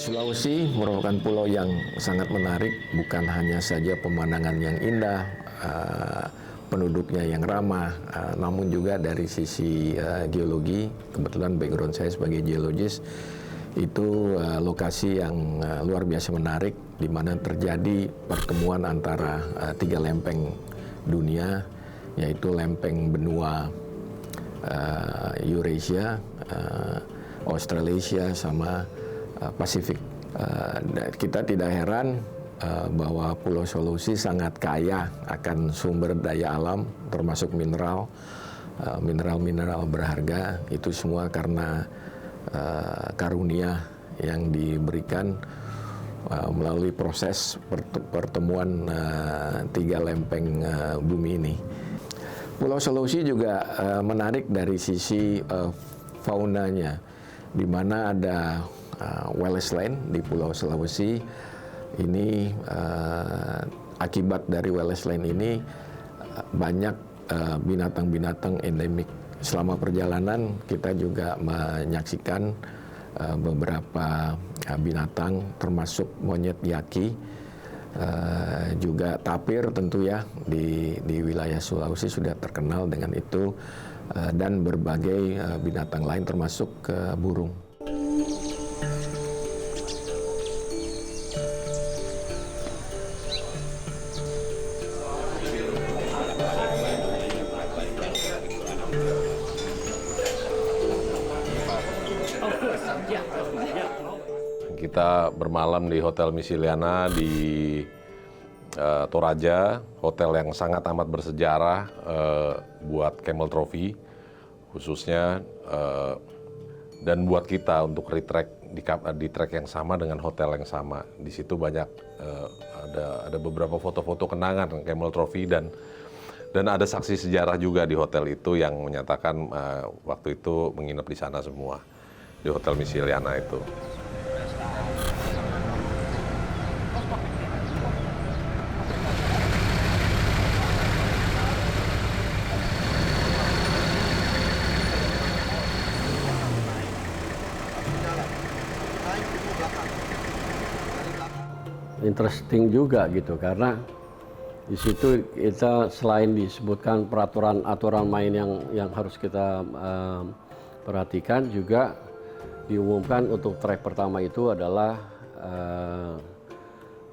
Sulawesi merupakan pulau yang sangat menarik, bukan hanya saja pemandangan yang indah, penduduknya yang ramah, namun juga dari sisi geologi. Kebetulan background saya sebagai geologis, itu lokasi yang luar biasa menarik, di mana terjadi pertemuan antara tiga lempeng dunia, yaitu lempeng benua Eurasia, Australasia, sama Pasifik. Kita tidak heran bahwa Pulau Sulawesi sangat kaya akan sumber daya alam, termasuk mineral berharga. Itu semua karena karunia yang diberikan melalui proses pertemuan tiga lempeng bumi ini. Pulau Sulawesi juga menarik dari sisi faunanya, di mana ada Wallace Land di Pulau Sulawesi. Ini akibat dari Wallace Land ini banyak binatang-binatang endemik. Selama perjalanan kita juga menyaksikan beberapa binatang, termasuk monyet yaki, juga tapir tentu ya, di wilayah Sulawesi sudah terkenal dengan itu, dan berbagai binatang lain termasuk burung. Kita bermalam di Hotel Misiliana di Toraja, hotel yang sangat amat bersejarah buat Camel Trophy khususnya, dan buat kita untuk retrack di track yang sama dengan hotel yang sama. Di situ banyak ada beberapa foto-foto kenangan Camel Trophy, dan ada saksi sejarah juga di hotel itu yang menyatakan waktu itu menginap di sana semua, di Hotel Misiliana itu. Interesting juga gitu, karena di situ kita selain disebutkan aturan main yang harus kita perhatikan, juga diumumkan untuk trek pertama itu adalah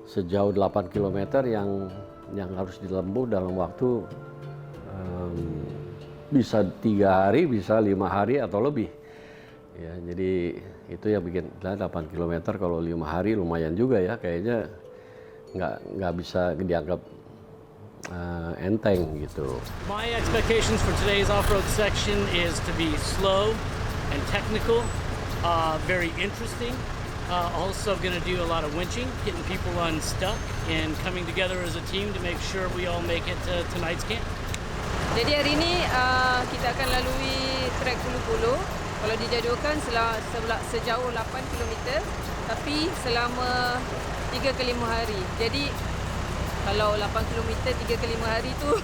sejauh 8 km yang harus ditempuh dalam waktu bisa 3 hari, bisa 5 hari atau lebih. Ya, jadi itu yang bikin 8 km kalau 5 hari lumayan juga ya, kayaknya nggak bisa dianggap enteng gitu. My expectations for today's off-road section is to be slow and technical, very interesting. Also going to do a lot of winching, getting people unstuck, and coming together as a team to make sure we all make it to tonight's camp. Jadi hari ini kita akan lalui trek Pulu-Pulu. Kalau dijadualkan sejauh 8 km, tapi selama 3 ke 5 hari. Jadi kalau 8 km 3 ke 5 hari itu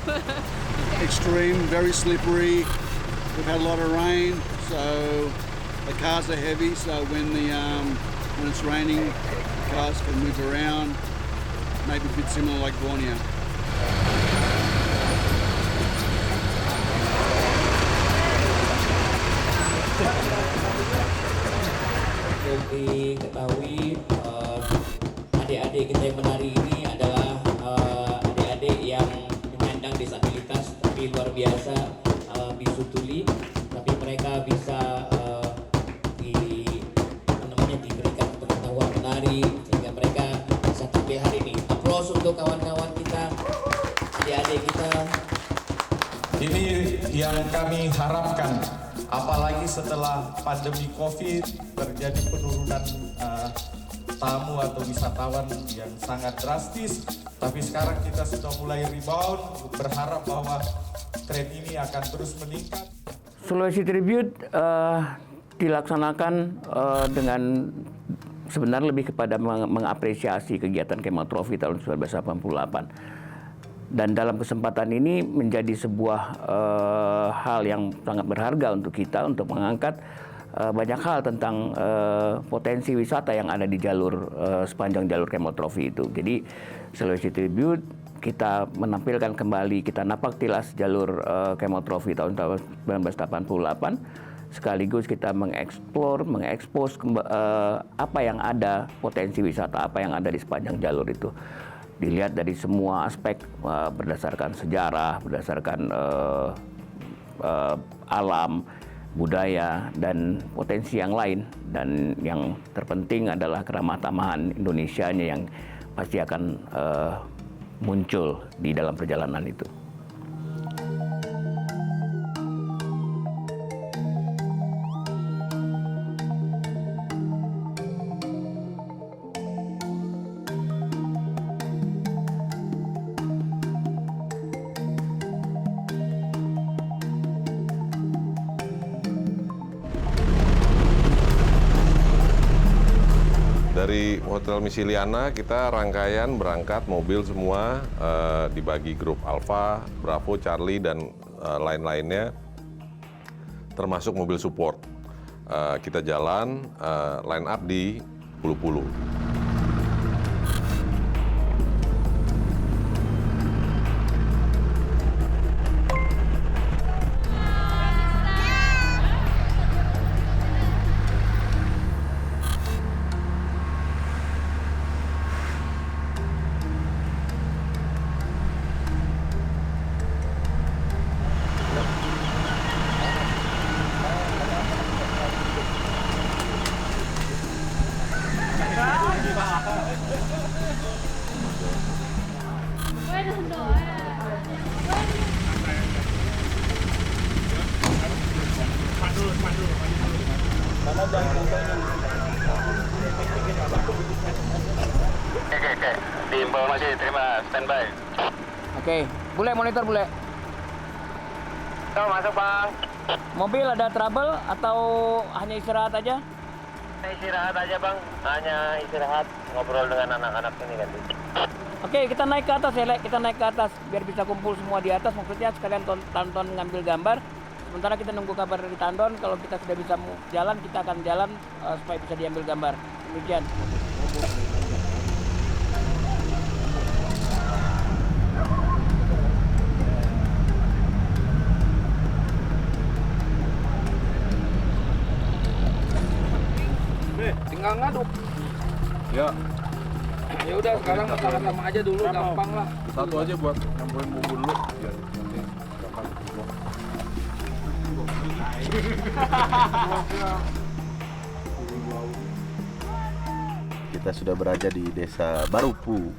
extreme, very slippery. We've had a lot of rain, so the cars are heavy. So when it's raining, cars can move around. Maybe a bit similar like Borneo. Diketahui adik-adik kita yang menari ini adalah adik-adik yang penyandang disabilitas, tapi luar biasa, bisu tuli, tapi mereka bisa diberikan pengetahuan menari sehingga mereka bisa tampil hari ini. Aplaus untuk kawan-kawan kita, adik-adik kita. Ini yang kami harapkan, apalagi setelah pandemi COVID terjadi penurunan tamu atau wisatawan yang sangat drastis, tapi sekarang kita sudah mulai rebound, berharap bahwa tren ini akan terus meningkat. Sulawesi Tribute dilaksanakan dengan sebenarnya lebih kepada mengapresiasi kegiatan Camel Trophy tahun 1988. Dan dalam kesempatan ini menjadi sebuah hal yang sangat berharga untuk kita, untuk mengangkat banyak hal tentang potensi wisata yang ada di jalur sepanjang jalur Camel Trophy itu. Jadi Sulawesi Tribute kita menampilkan kembali, kita napak tilas jalur Camel Trophy tahun 1988, sekaligus kita mengeksplor, mengekspos apa yang ada, potensi wisata apa yang ada di sepanjang jalur itu. Dilihat dari semua aspek, berdasarkan sejarah, berdasarkan alam, budaya, dan potensi yang lain. Dan yang terpenting adalah keramah tamahan Indonesianya yang pasti akan muncul di dalam perjalanan itu. Dari Hotel Misiliana kita rangkaian berangkat mobil semua, dibagi grup Alpha, Bravo, Charlie, dan lain-lainnya, termasuk mobil support. Kita jalan line up di Pulu-Pulu. Oke. Diinformasi, terima, standby. Oke, bule monitor bule. Masuk bang. Mobil ada trouble atau hanya istirahat aja? Istirahat aja bang, hanya istirahat, ngobrol dengan anak-anak ini kan. Oke, kita naik ke atas ya, Lek. Kita naik ke atas biar bisa kumpul semua di atas. Maksudnya sekalian tonton ngambil gambar. Sementara kita nunggu kabar dari Tandon. Kalau kita sudah bisa jalan, kita akan jalan supaya bisa diambil gambar. Demikian. Tinggal ngaduk. Ya, Ya udah sekarang sama-sama aja dulu, gampang lah. satu aja buat nyampurin bumbu dulu. Biar nanti gampang. Kita sudah berada di Desa Barupu.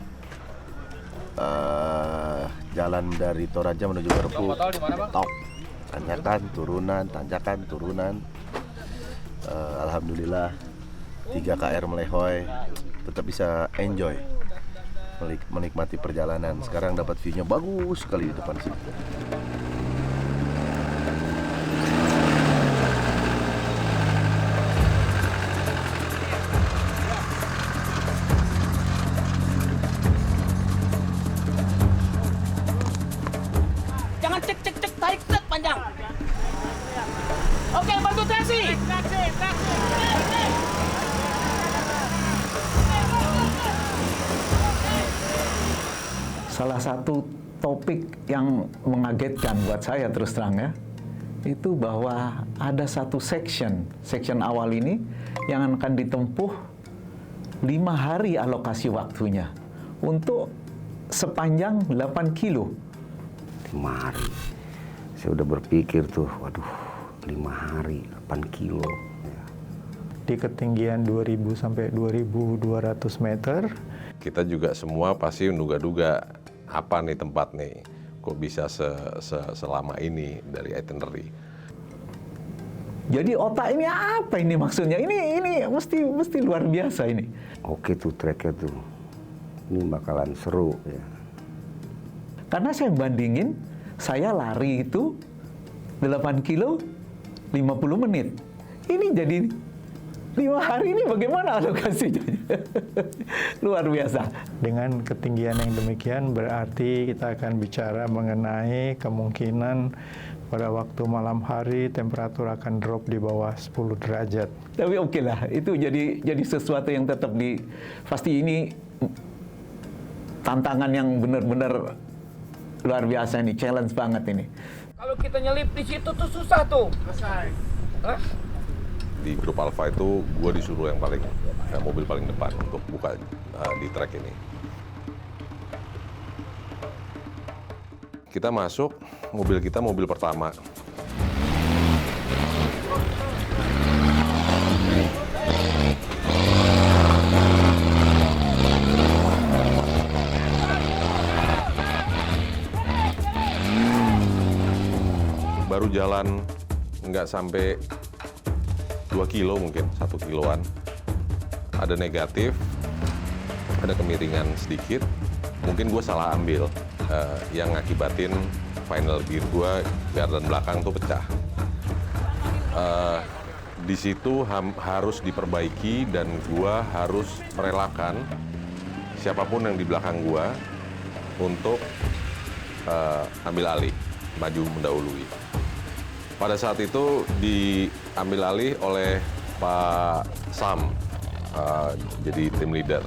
Jalan dari Toraja menuju Barupu. Top. Tanjakan, turunan. Alhamdulillah 3 KR melehoi, tetap bisa enjoy, menikmati perjalanan. Sekarang dapat view-nya bagus sekali di depan sini. Jangan cek, tarik set panjang. Oke, bantu traksi. Salah satu topik yang mengagetkan buat saya terus terang ya, itu bahwa ada satu section awal ini yang akan ditempuh 5 hari alokasi waktunya untuk sepanjang 8 kilo. 5 hari. Saya udah berpikir tuh, waduh, 5 hari, 8 kilo. Di ketinggian 2000 sampai 2200 meter. Kita juga semua pasti menduga-duga, apa nih tempat nih, kok bisa selama ini dari itinerary. Jadi otak ini apa ini maksudnya? Ini mesti luar biasa ini. Oke tuh treknya tuh, ini bakalan seru ya. Karena saya bandingin, saya lari itu 8 kilo 50 menit. Ini jadi 5 hari ini bagaimana alokasinya? Luar biasa. Dengan ketinggian yang demikian berarti kita akan bicara mengenai kemungkinan pada waktu malam hari temperatur akan drop di bawah 10 derajat. Tapi oke lah, itu jadi sesuatu yang tetap pasti ini tantangan yang benar-benar luar biasa ini, challenge banget ini. Kalau kita nyelip di situ tuh susah tuh. Hah? Di grup Alfa itu gue disuruh yang mobil paling depan untuk buka di trek ini. Kita masuk, mobil kita mobil pertama. Baru jalan nggak sampai 2 kilo mungkin, 1 kiloan. Ada negatif, ada kemiringan sedikit. Mungkin gue salah ambil, yang ngakibatin final gear gue, gardan belakang tuh pecah. Di situ harus diperbaiki dan gue harus merelakan siapapun yang di belakang gue untuk ambil alih, maju mendahului. Pada saat itu diambil alih oleh Pak Sam, jadi tim leader.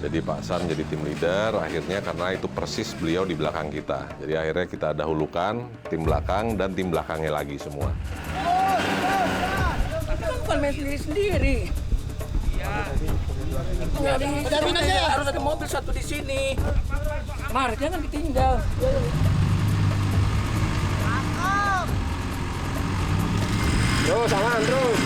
Jadi Pak Sam jadi tim leader, akhirnya karena itu persis beliau di belakang kita. Jadi akhirnya kita dahulukan tim belakang dan tim belakangnya lagi semua. Kita bukan main sendiri-sendiri. Iya. Harus ada mobil satu di sini. Mar, jangan ditinggal. Terus, aman, terus.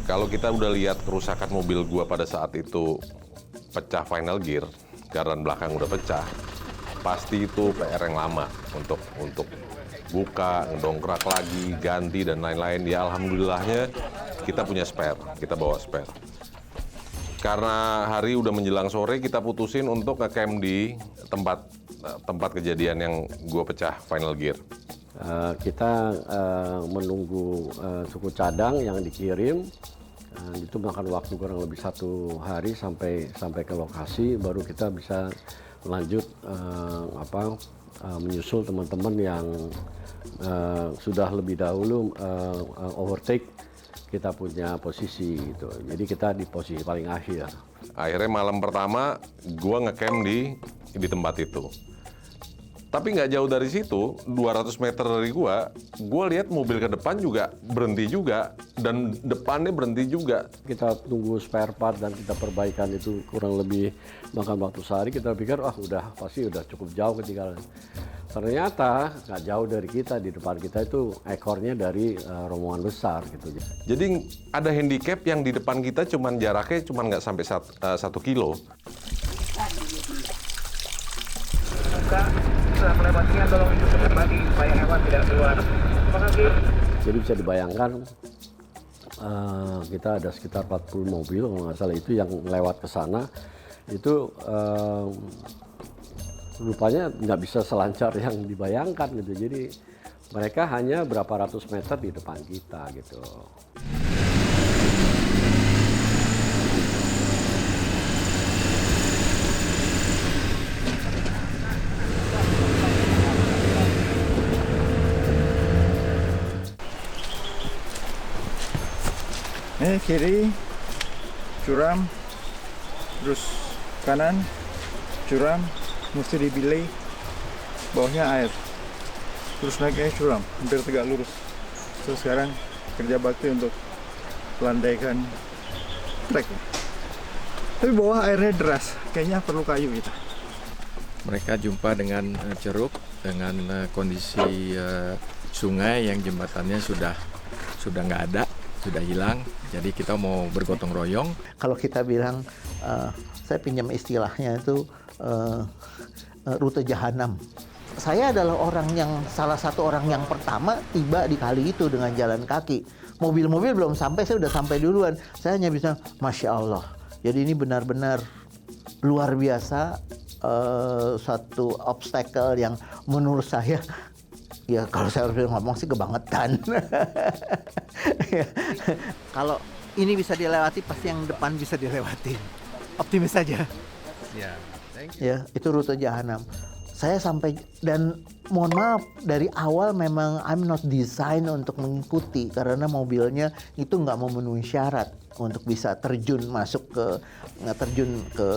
Kalau kita udah lihat kerusakan mobil gua pada saat itu pecah final gear, gardan belakang udah pecah, pasti itu PR yang lama untuk buka, ngedongkrak lagi, ganti dan lain-lain. Ya alhamdulillahnya kita punya spare, kita bawa spare. Karena hari udah menjelang sore, kita putusin untuk ngecamp di tempat kejadian yang gua pecah final gear. Kita menunggu suku cadang yang dikirim. Itu makan waktu kurang lebih 1 hari sampai ke lokasi, baru kita bisa lanjut menyusul teman-teman yang sudah lebih dahulu overtake kita punya posisi gitu. Jadi kita di posisi paling akhir. Akhirnya malam pertama gua ngecamp di tempat itu. Tapi nggak jauh dari situ, 200 meter dari gua lihat mobil ke depan juga berhenti juga, dan depannya berhenti juga. Kita tunggu spare part dan kita perbaikan itu kurang lebih makan waktu sehari. Kita pikir, pasti udah cukup jauh ketinggalan. Ternyata nggak jauh dari kita, di depan kita itu ekornya dari rombongan besar gitu. Jadi ada handicap yang di depan kita jaraknya nggak sampai 1 kilo. Setelah melewatinya tolong ikuti kembali supaya hewan tidak keluar. Terima kasih. Jadi bisa dibayangkan kita ada sekitar 40 mobil kalau nggak salah itu yang lewat ke sana, itu rupanya nggak bisa selancar yang dibayangkan gitu. Jadi mereka hanya berapa ratus meter di depan kita gitu. Kiri, curam, terus kanan, curam, mesti dibilai, bawahnya air, terus naiknya curam, hampir tegak lurus. Terus sekarang kerja bakti untuk landaikan trek. Tapi bawah airnya deras, kayaknya perlu kayu kita. Mereka jumpa dengan ceruk, dengan kondisi sungai yang jembatannya sudah nggak ada, sudah hilang. Jadi kita mau bergotong royong. Kalau kita bilang, saya pinjam istilahnya itu rute jahanam. Saya adalah salah satu orang yang pertama tiba di kali itu dengan jalan kaki. mobil-mobil belum sampai, saya udah sampai duluan. Saya hanya bisa, Masya Allah. Jadi ini benar-benar luar biasa, suatu obstacle yang menurut saya, ya kalau saya harus ngomong sih kebangetan. Kalau ini bisa dilewati, pasti yang depan bisa dilewati. Optimis saja. Ya, itu rute jahanam. Saya sampai, dan mohon maaf, dari awal memang I'm not designed untuk mengikuti, karena mobilnya itu nggak memenuhi syarat untuk bisa terjun ke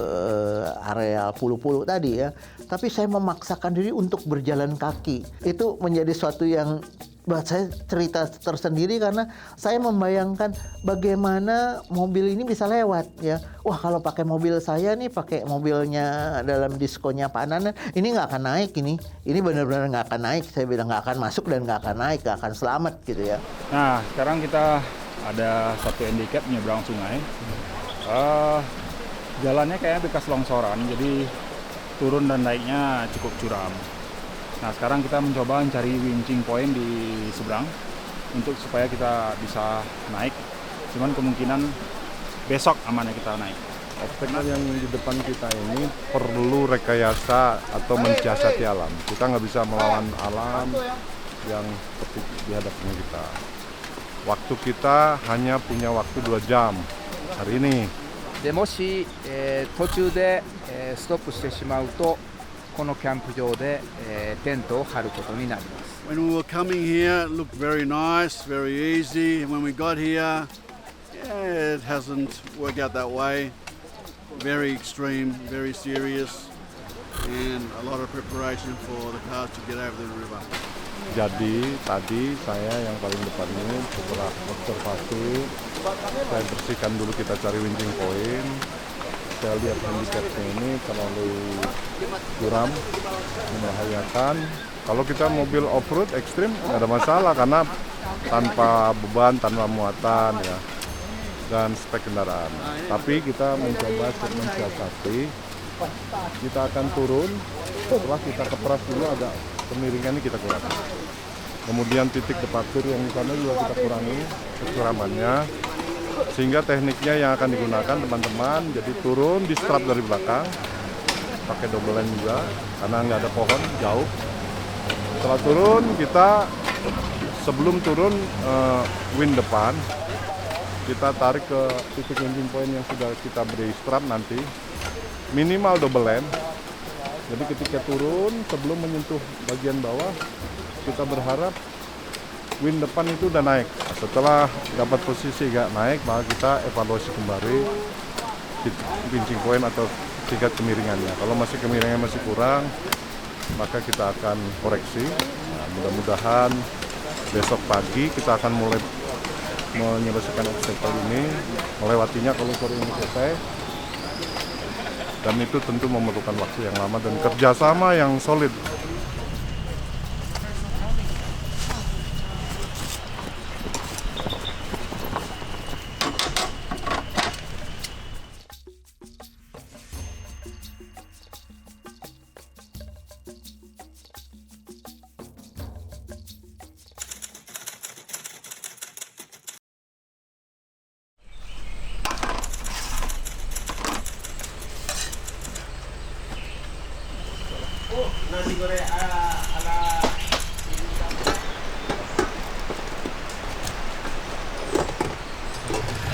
area Pulu-Pulu tadi ya. Tapi saya memaksakan diri untuk berjalan kaki. Itu menjadi suatu yang buat saya cerita tersendiri, karena saya membayangkan bagaimana mobil ini bisa lewat ya. Wah, kalau pakai mobil saya nih, pakai mobilnya dalam diskonya Pak Nanan, ini nggak akan naik ini. Ini benar-benar nggak akan naik. Saya bilang nggak akan masuk dan nggak akan naik, nggak akan selamat gitu ya. Nah, sekarang kita ada satu handicap nyebrang sungai. Jalannya kayak bekas longsoran, jadi turun dan naiknya cukup curam. Nah, sekarang kita mencoba mencari winching point di seberang untuk supaya kita bisa naik. Cuman kemungkinan besok amannya kita naik. Obstacle yang di depan kita ini perlu rekayasa atau mensiasati alam. Kita nggak bisa melawan alam yang seperti di hadapan kita. Waktu kita hanya punya waktu 2 jam hari ini. でもし、途中で、ストップしてしまうとこのキャンプ場で、テントを張ることになります。 When we were coming here, it looked very nice, very easy. And when we got here, it hasn't worked out that way. Very extreme, very serious, and a lot of preparation for the cars to get over the river. Jadi tadi saya yang paling depan ini setelah observasi, saya bersihkan dulu, kita cari winching point. Saya lihat handicapnya ini terlalu curam, membahayakan. Kalau kita mobil off-road ekstrim nggak ada masalah karena tanpa beban, tanpa muatan ya, dan spek kendaraan. Tapi kita mencoba mensiasati, kita akan turun, setelah kita keperas dulu agak kemiringannya kita kurangi. Kemudian titik departur yang di sana juga kita kurangi kecuramannya, sehingga tekniknya yang akan digunakan teman-teman, jadi turun di strap dari belakang, pakai double line juga, karena nggak ada pohon, jauh. Setelah turun, kita sebelum turun wind depan, kita tarik ke titik winching point yang sudah kita beri strap nanti, minimal double line. Jadi ketika turun, sebelum menyentuh bagian bawah, kita berharap wind depan itu udah naik. Setelah dapat posisi gak naik, maka kita evaluasi kembali winching point atau tingkat kemiringannya. Kalau masih kemiringannya masih kurang, maka kita akan koreksi. Nah, mudah-mudahan besok pagi kita akan mulai menyelesaikan obstacle ini, melewatinya kalau sore ini selesai. Dan itu tentu memerlukan waktu yang lama dan kerjasama yang solid. Nasi goreng ala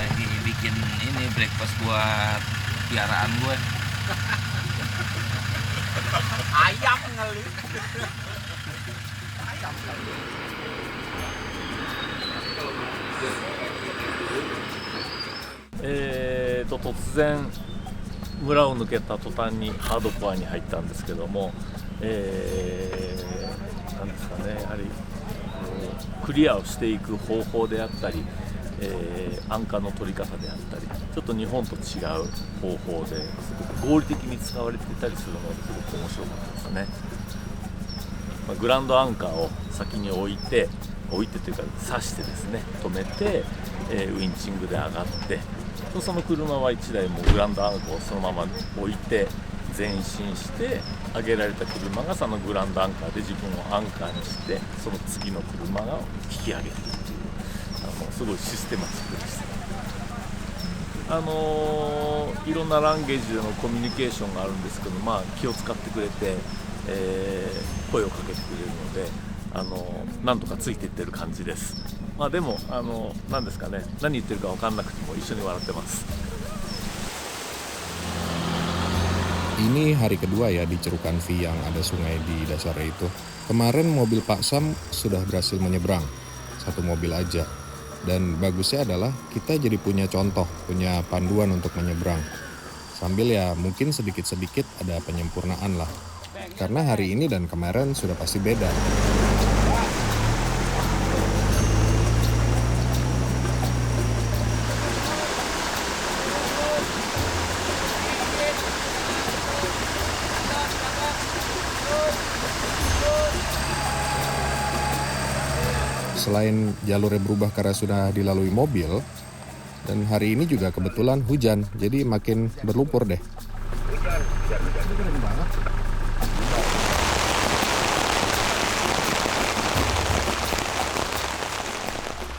lagi bikin ini breakfast buat piaraan gue. Ayam kali. Ayam kali. 突然村を抜けた途端にハードコアに入ったんですけども、なんですかね、やはりクリアをしていく方法であったり、アンカーの取り方であったり、ちょっと日本と違う方法ですごく合理的に使われていたりするのですごく面白かったですね。グランドアンカーを先に置いてというか刺してですね、止めて、ウインチングで上がって、その車は1台もグランドアンカーをそのまま置いて前進して上げられた車がそのグランドアンカーで自分をアンカーにしてその次の車を引き上げるっていうすごいシステマチックでした。いろんなランゲージでのコミュニケーションがあるんですけど、気を使ってくれて、声をかけてくれるので、なんとかついていってる感じです。でも何ですかね、何言ってるか分かんなくても一緒に笑ってます。Ini hari kedua ya di Cerukan V yang ada sungai di dasarnya itu. Kemarin mobil Pak Sam sudah berhasil menyeberang, satu mobil aja. Dan bagusnya adalah kita jadi punya contoh, punya panduan untuk menyeberang. Sambil ya mungkin sedikit-sedikit ada penyempurnaan lah. Karena hari ini dan kemarin sudah pasti beda. Selain jalurnya berubah karena sudah dilalui mobil, dan hari ini juga kebetulan hujan, jadi makin berlumpur deh.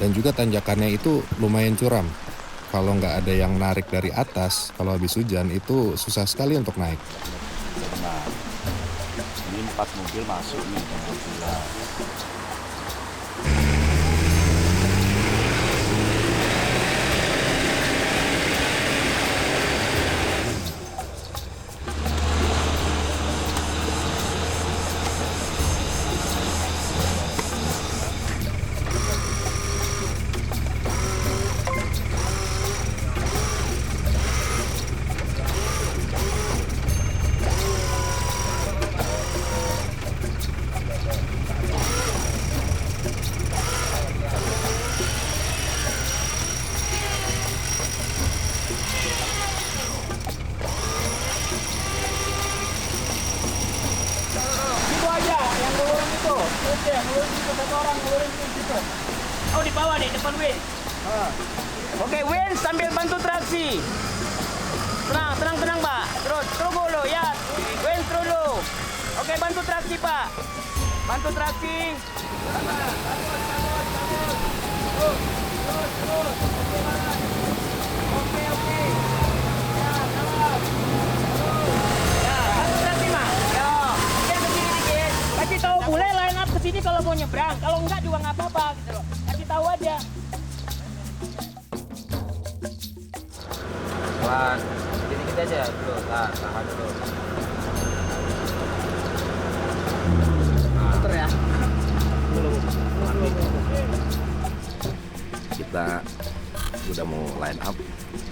Dan juga tanjakannya itu lumayan curam. Kalau nggak ada yang narik dari atas, kalau habis hujan itu susah sekali untuk naik. Nah, ini 4 mobil masuk nih ke mobilan. Oh, di bawah nih, depan Win. Oke, Win sambil bantu traksi. Tenang, Pak. Terus dulu ya. Win dulu. Oke, bantu traksi, Pak. Bantu traksi. Oke. Ya, salam. Ya, bantu traksi, Pak. Ya, biar ke sini dikit. Kasih tahu boleh line up ke sini kalau mau nyebrang. Kalau enggak juga nggak apa-apa gitu loh. Kasih tahu aja. Pelan, dikit aja. Tuh, tahan dulu. Puter ya. Kita udah mau line up,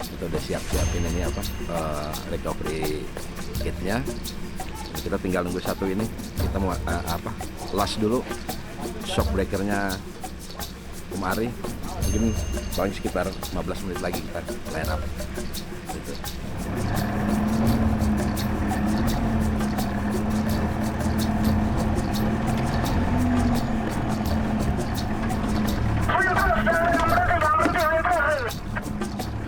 kita udah siap-siapin ini recovery kitnya. Kita tinggal nunggu satu ini, kita mau last dulu shock breakernya kemari, mungkin paling sekitar 15 menit lagi kita line up gitu.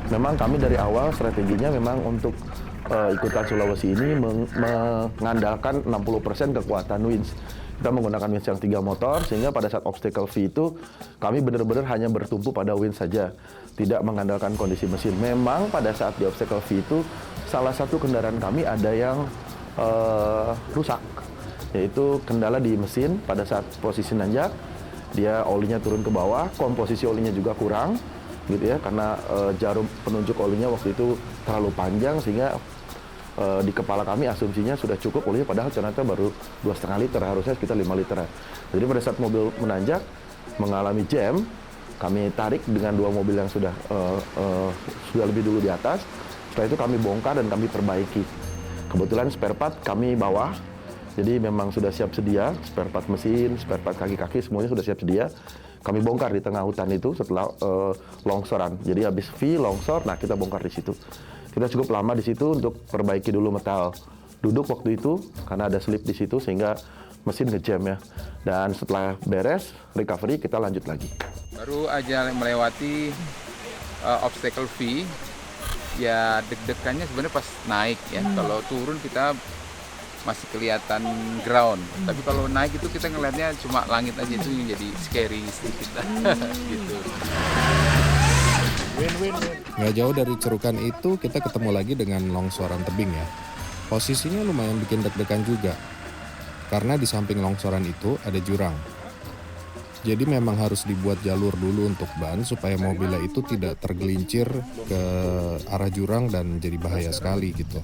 Memang kami dari awal strateginya memang untuk ikutan Sulawesi ini mengandalkan 60% kekuatan winch. Kita menggunakan winch yang 3 motor, sehingga pada saat obstacle V itu kami benar-benar hanya bertumpu pada winch saja, tidak mengandalkan kondisi mesin. Memang pada saat di obstacle V itu salah satu kendaraan kami ada yang rusak, yaitu kendala di mesin. Pada saat posisi nanjak, dia olinya turun ke bawah, komposisi olinya juga kurang, gitu ya, karena jarum penunjuk olinya waktu itu terlalu panjang, sehingga di kepala kami asumsinya sudah cukup olinya, padahal ternyata baru 2,5 liter, harusnya sekitar 5 liter. Jadi pada saat mobil menanjak mengalami jam, kami tarik dengan 2 mobil yang sudah lebih dulu di atas. Setelah itu kami bongkar dan kami perbaiki. Kebetulan spare part kami bawa, jadi memang sudah siap sedia, spare part mesin, spare part kaki-kaki semuanya sudah siap sedia. Kami bongkar di tengah hutan itu setelah longsoran. Jadi habis V longsor, nah kita bongkar di situ. Kita cukup lama di situ untuk perbaiki dulu metal duduk waktu itu karena ada slip di situ sehingga mesin ngejam ya. Dan setelah beres recovery kita lanjut lagi. Baru aja melewati obstacle V, ya deg-degannya sebenarnya pas naik ya. Kalau turun kita masih kelihatan ground. Tapi kalau naik itu kita ngelihatnya cuma langit aja, itu yang jadi scary sedikit gitu. Nggak jauh dari cerukan itu kita ketemu lagi dengan longsoran tebing ya. Posisinya lumayan bikin deg-degan juga. Karena di samping longsoran itu ada jurang. Jadi memang harus dibuat jalur dulu untuk ban supaya mobilnya itu tidak tergelincir ke arah jurang dan jadi bahaya sekali gitu.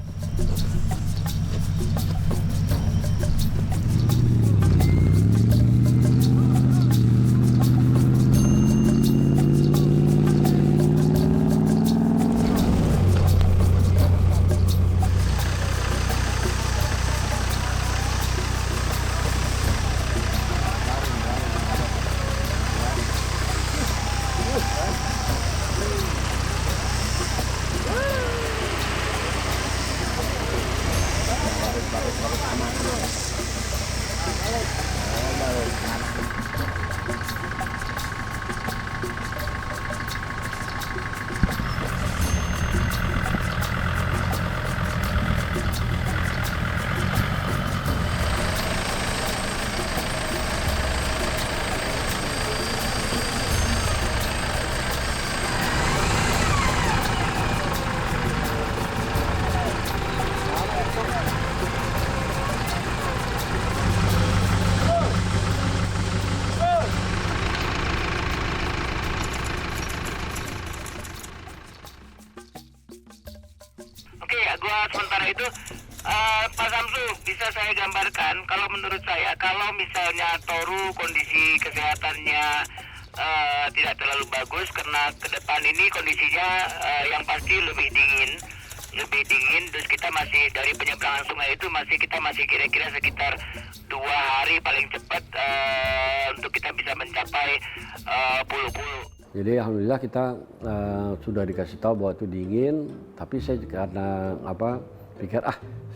Sementara itu Pak Samsu, bisa saya gambarkan kalau menurut saya kalau misalnya Toru kondisi kesehatannya tidak terlalu bagus karena ke depan ini kondisinya yang pasti lebih dingin, terus kita masih dari penyeberangan sungai itu kita masih kira-kira sekitar 2 hari paling cepat untuk kita bisa mencapai Pulau-Pulau. Jadi alhamdulillah kita sudah dikasih tahu bahwa itu dingin, tapi saya karena pikir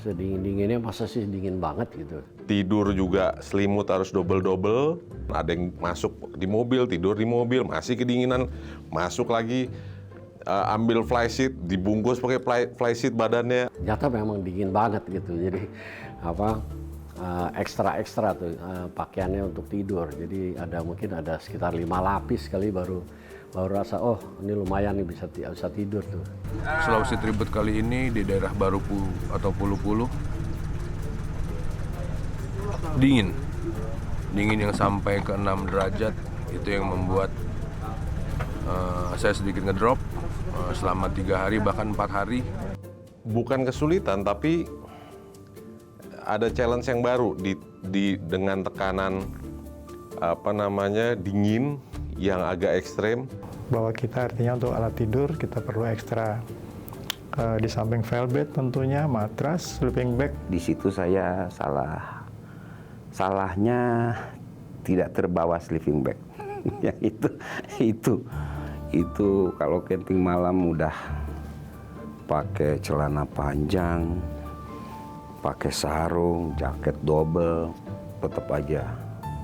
sedingin-dinginnya masa sih dingin banget gitu. Tidur juga selimut harus double-double, ada yang masuk di mobil, tidur di mobil, masih kedinginan, masuk lagi ambil flysheet, dibungkus pakai flysheet badannya. Ternyata memang dingin banget gitu, jadi ekstra tuh pakaiannya untuk tidur. Jadi mungkin ada sekitar 5 lapis kali baru rasa ini lumayan nih bisa tidur tuh. Sulawesi Tribut kali ini di daerah Barupu atau Pulau-Pulau dingin yang sampai ke 6 derajat, itu yang membuat saya sedikit ngedrop selama 3 hari bahkan 4 hari. Bukan kesulitan tapi ada challenge yang baru dengan tekanan dingin yang agak ekstrem. Bahwa kita artinya untuk alat tidur kita perlu ekstra. Di samping velvet tentunya, matras, sleeping bag. Di situ saya salahnya tidak terbawa sleeping bag. Ya itu kalau camping malam udah pakai celana panjang, pakai sarung, jaket double, tetap aja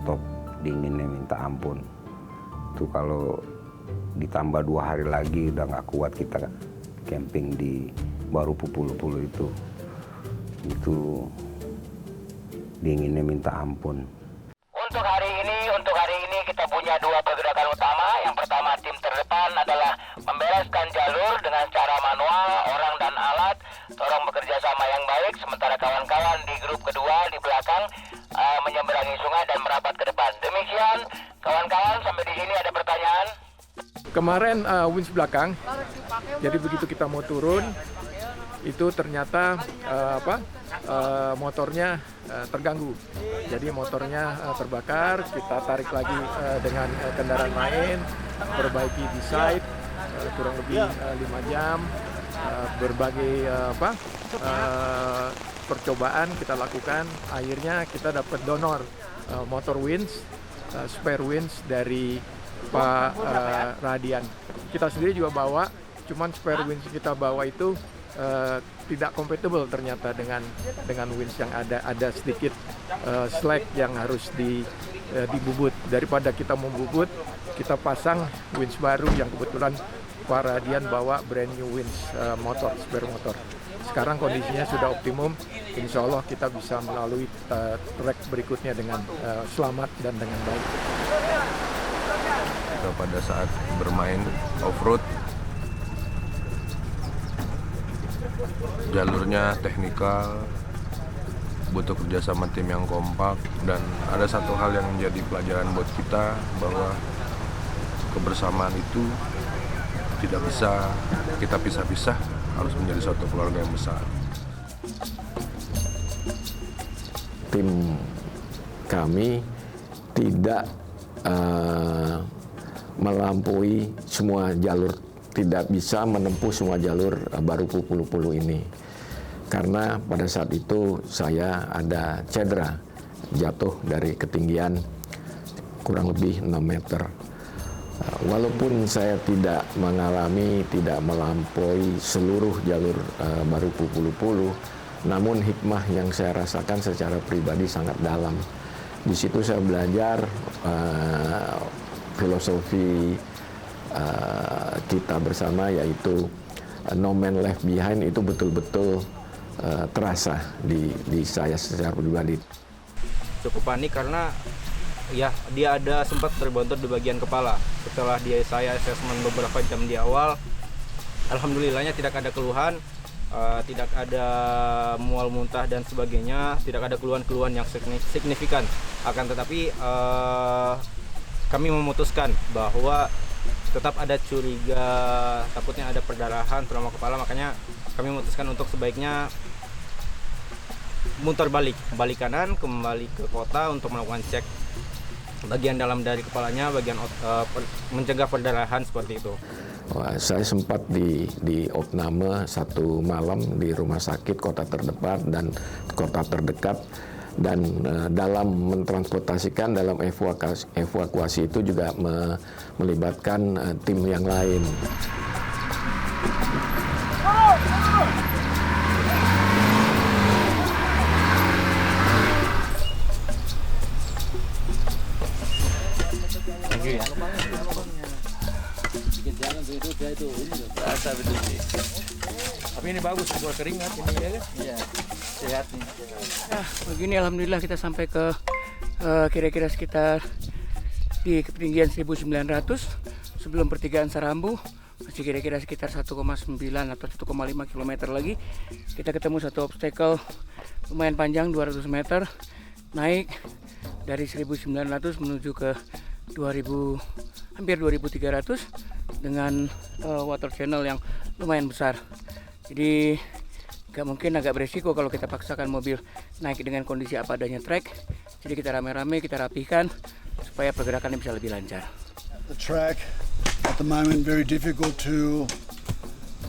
top dinginnya minta ampun. Itu kalau ditambah 2 hari lagi udah nggak kuat kita camping di Barupu Pulau-Pulau itu dinginnya minta ampun. Untuk hari ini kita punya 2 pergerakan utama. Yang pertama, tim terdepan adalah membereskan jalur dengan cara manual, orang dan alat, tolong bekerja sama yang baik. Sementara kawan-kawan di grup kedua di belakang menyeberangi sungai dan merapat ke depan. Demikian kawan-kawan, sampai di sini ada pertanyaan? Kemarin winch belakang, jadi begitu kita mau turun, itu ternyata motornya terganggu. Jadi motornya terbakar, kita tarik lagi dengan kendaraan lain, perbaiki di site, kurang lebih 5 jam, berbagai percobaan kita lakukan. Akhirnya kita dapat donor motor winch, spare winch dari Pak Radian. Kita sendiri juga bawa, cuman spare winch kita bawa itu tidak compatible ternyata dengan winch yang ada sedikit slack yang harus dibubut. Daripada kita membubut, kita pasang winch baru yang kebetulan Pak Radian bawa brand new winch motor, spare motor. sekarang kondisinya sudah optimum. Insya Allah kita bisa melalui trek berikutnya dengan selamat dan dengan baik. Kita pada saat bermain off-road, jalurnya teknikal, butuh kerjasama tim yang kompak, dan ada satu hal yang menjadi pelajaran buat kita, bahwa kebersamaan itu tidak bisa kita pisah-pisah, harus menjadi suatu keluarga yang besar. Tim kami tidak melampaui semua jalur, tidak bisa menempuh semua jalur baru Pulu ini. Karena pada saat itu saya ada cedera, jatuh dari ketinggian kurang lebih 6 meter. Walaupun saya tidak melampaui seluruh jalur baru Pulu, namun hikmah yang saya rasakan secara pribadi sangat dalam. Di situ saya belajar filosofi kita bersama, yaitu no man left behind, itu betul-betul terasa di saya secara pribadi. Cukup panik karena ya dia ada sempat terbontot di bagian kepala. Setelah saya asesmen beberapa jam di awal, alhamdulillahnya tidak ada keluhan, tidak ada mual muntah dan sebagainya, tidak ada keluhan-keluhan yang signifikan. Akan tetapi kami memutuskan bahwa tetap ada curiga, takutnya ada perdarahan trauma kepala, makanya kami memutuskan untuk sebaiknya muter balik kanan, kembali ke kota untuk melakukan cek bagian dalam dari kepalanya, bagian mencegah perdarahan seperti itu. Wah, saya sempat di opname 1 malam di rumah sakit kota terdekat dan dalam mentransportasikan, dalam evakuasi itu juga melibatkan tim yang lain. Tapi ini bagus buat keringat ini ya kan? Iya, sehat nih. Nah, begini alhamdulillah kita sampai ke kira-kira sekitar di ketinggian 1900 sebelum pertigaan Sarambu, masih kira-kira sekitar 1,9 atau 1,5 km lagi. Kita ketemu satu obstacle lumayan panjang 200 meter naik dari 1900 menuju ke 2000, hampir 2300 dengan water channel yang lumayan besar. Jadi nggak mungkin, agak beresiko kalau kita paksakan mobil naik dengan kondisi apa adanya trek. Jadi kita rame-rame, kita rapihkan supaya pergerakannya bisa lebih lancar. The track at the moment very difficult to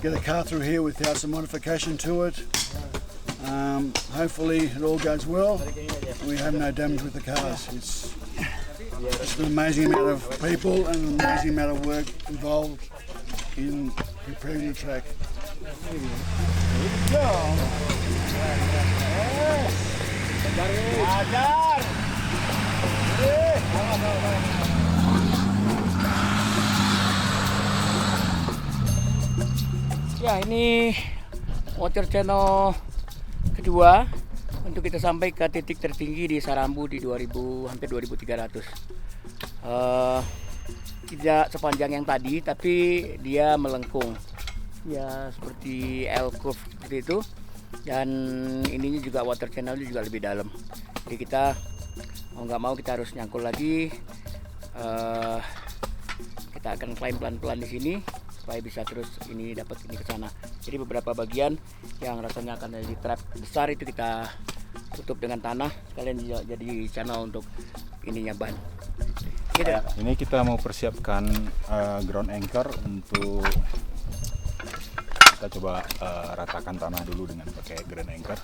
get a car through here without some modification to it. Hopefully it all goes well and we have no damage with the cars. It's an amazing amount of people and an amazing amount of work involved in preparing the track. Ya, ini water channel kedua untuk kita sampai ke titik tertinggi di Sarambu di 2000, hampir 2300. Tidak sepanjang yang tadi, tapi dia melengkung. Ya seperti L curve seperti itu, dan ininya juga water channelnya juga lebih dalam. Jadi kita mau nggak mau kita harus nyangkul lagi. Kita akan climb pelan-pelan di sini supaya bisa terus ini dapat ini ke sana. Jadi beberapa bagian yang rasanya akan jadi trap besar itu kita tutup dengan tanah, sekalian jadi channel untuk ininya ban. Gitu. Ini kita mau persiapkan ground anchor untuk kita coba ratakan tanah dulu dengan pakai ground anchor.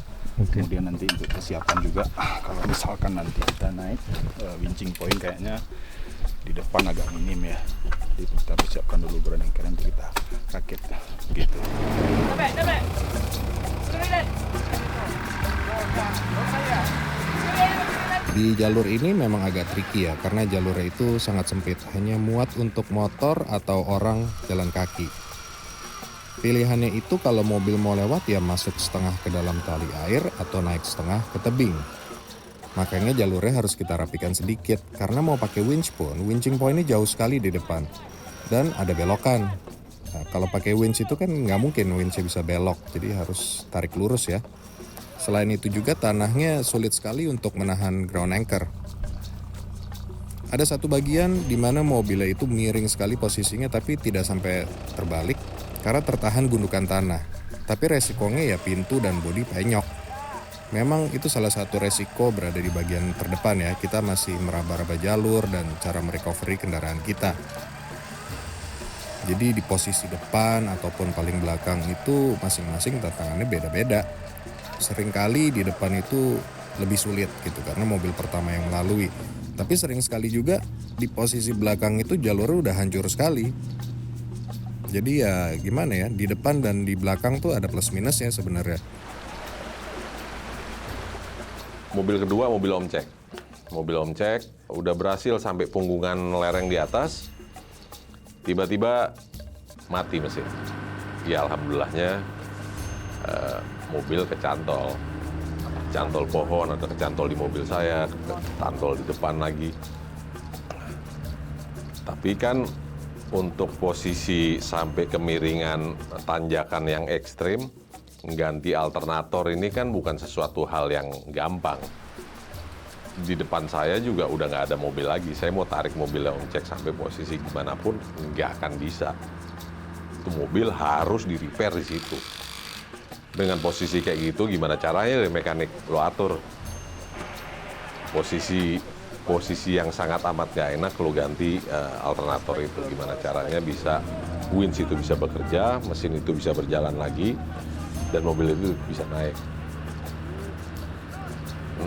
Kemudian nanti untuk persiapan juga kalau misalkan nanti kita naik winching point kayaknya di depan agak minim ya. Jadi kita persiapkan dulu ground anchor, nanti kita rakit gitu. Di jalur ini memang agak tricky ya, karena jalurnya itu sangat sempit, hanya muat untuk motor atau orang jalan kaki. Pilihannya itu kalau mobil mau lewat ya masuk setengah ke dalam tali air atau naik setengah ke tebing. Makanya jalurnya harus kita rapikan sedikit, karena mau pakai winch pun, winching point ini jauh sekali di depan. Dan ada belokan. Nah, kalau pakai winch itu kan nggak mungkin winchnya bisa belok, jadi harus tarik lurus ya. Selain itu juga tanahnya sulit sekali untuk menahan ground anchor. Ada satu bagian di mana mobilnya itu miring sekali posisinya tapi tidak sampai terbalik karena tertahan gundukan tanah. Tapi resikonya ya pintu dan bodi penyok. Memang itu salah satu resiko berada di bagian terdepan ya. Kita masih meraba-raba jalur dan cara merecovery kendaraan kita. Jadi di posisi depan ataupun paling belakang itu masing-masing tantangannya beda-beda. Seringkali di depan itu lebih sulit gitu karena mobil pertama yang melalui. Tapi sering sekali juga di posisi belakang itu jalurnya udah hancur sekali. Jadi ya gimana ya, di depan dan di belakang tuh ada plus minusnya sebenarnya. Mobil kedua mobil Om Cek. Mobil Om Cek udah berhasil sampai punggungan lereng di atas. Tiba-tiba mati mesin. Ya alhamdulillahnya mobil kecantol pohon atau kecantol di mobil saya, kecantol di depan lagi. Tapi kan untuk posisi sampai kemiringan tanjakan yang ekstrim, ganti alternator ini kan bukan sesuatu hal yang gampang. Di depan saya juga udah nggak ada mobil lagi. Saya mau tarik mobilnya Om Cek sampai posisi gimana pun nggak akan bisa. Itu mobil harus di-repair di situ. Dengan posisi kayak gitu, gimana caranya mekanik lo atur? Posisi yang sangat amat gak enak lo ganti alternator itu. Gimana caranya bisa winch itu bisa bekerja, mesin itu bisa berjalan lagi, dan mobil itu bisa naik.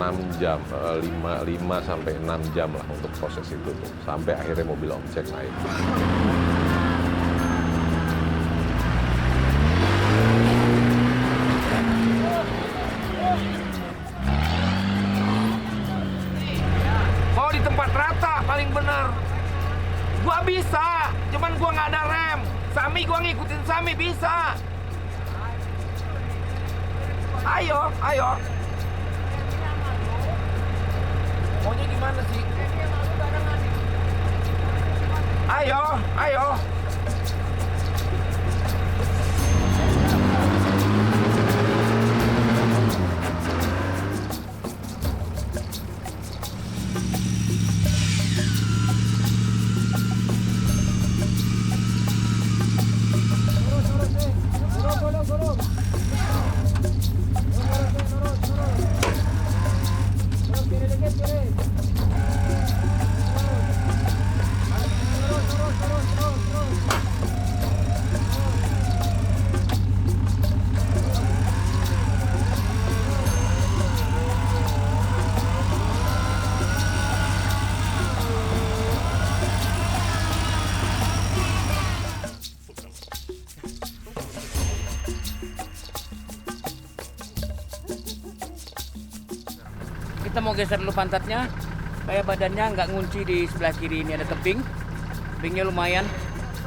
6 jam, 5 sampai 6 jam lah untuk proses itu tuh. Sampai akhirnya mobil Om Cek naik. Paling bener. Gua bisa, cuman gua nggak ada rem. Sami gua ngikutin Sami bisa. Ayo. Maunya gimana sih? Ayo. Kita mau geser dulu pantatnya supaya badannya nggak ngunci di sebelah kiri. Ini ada tebingnya lumayan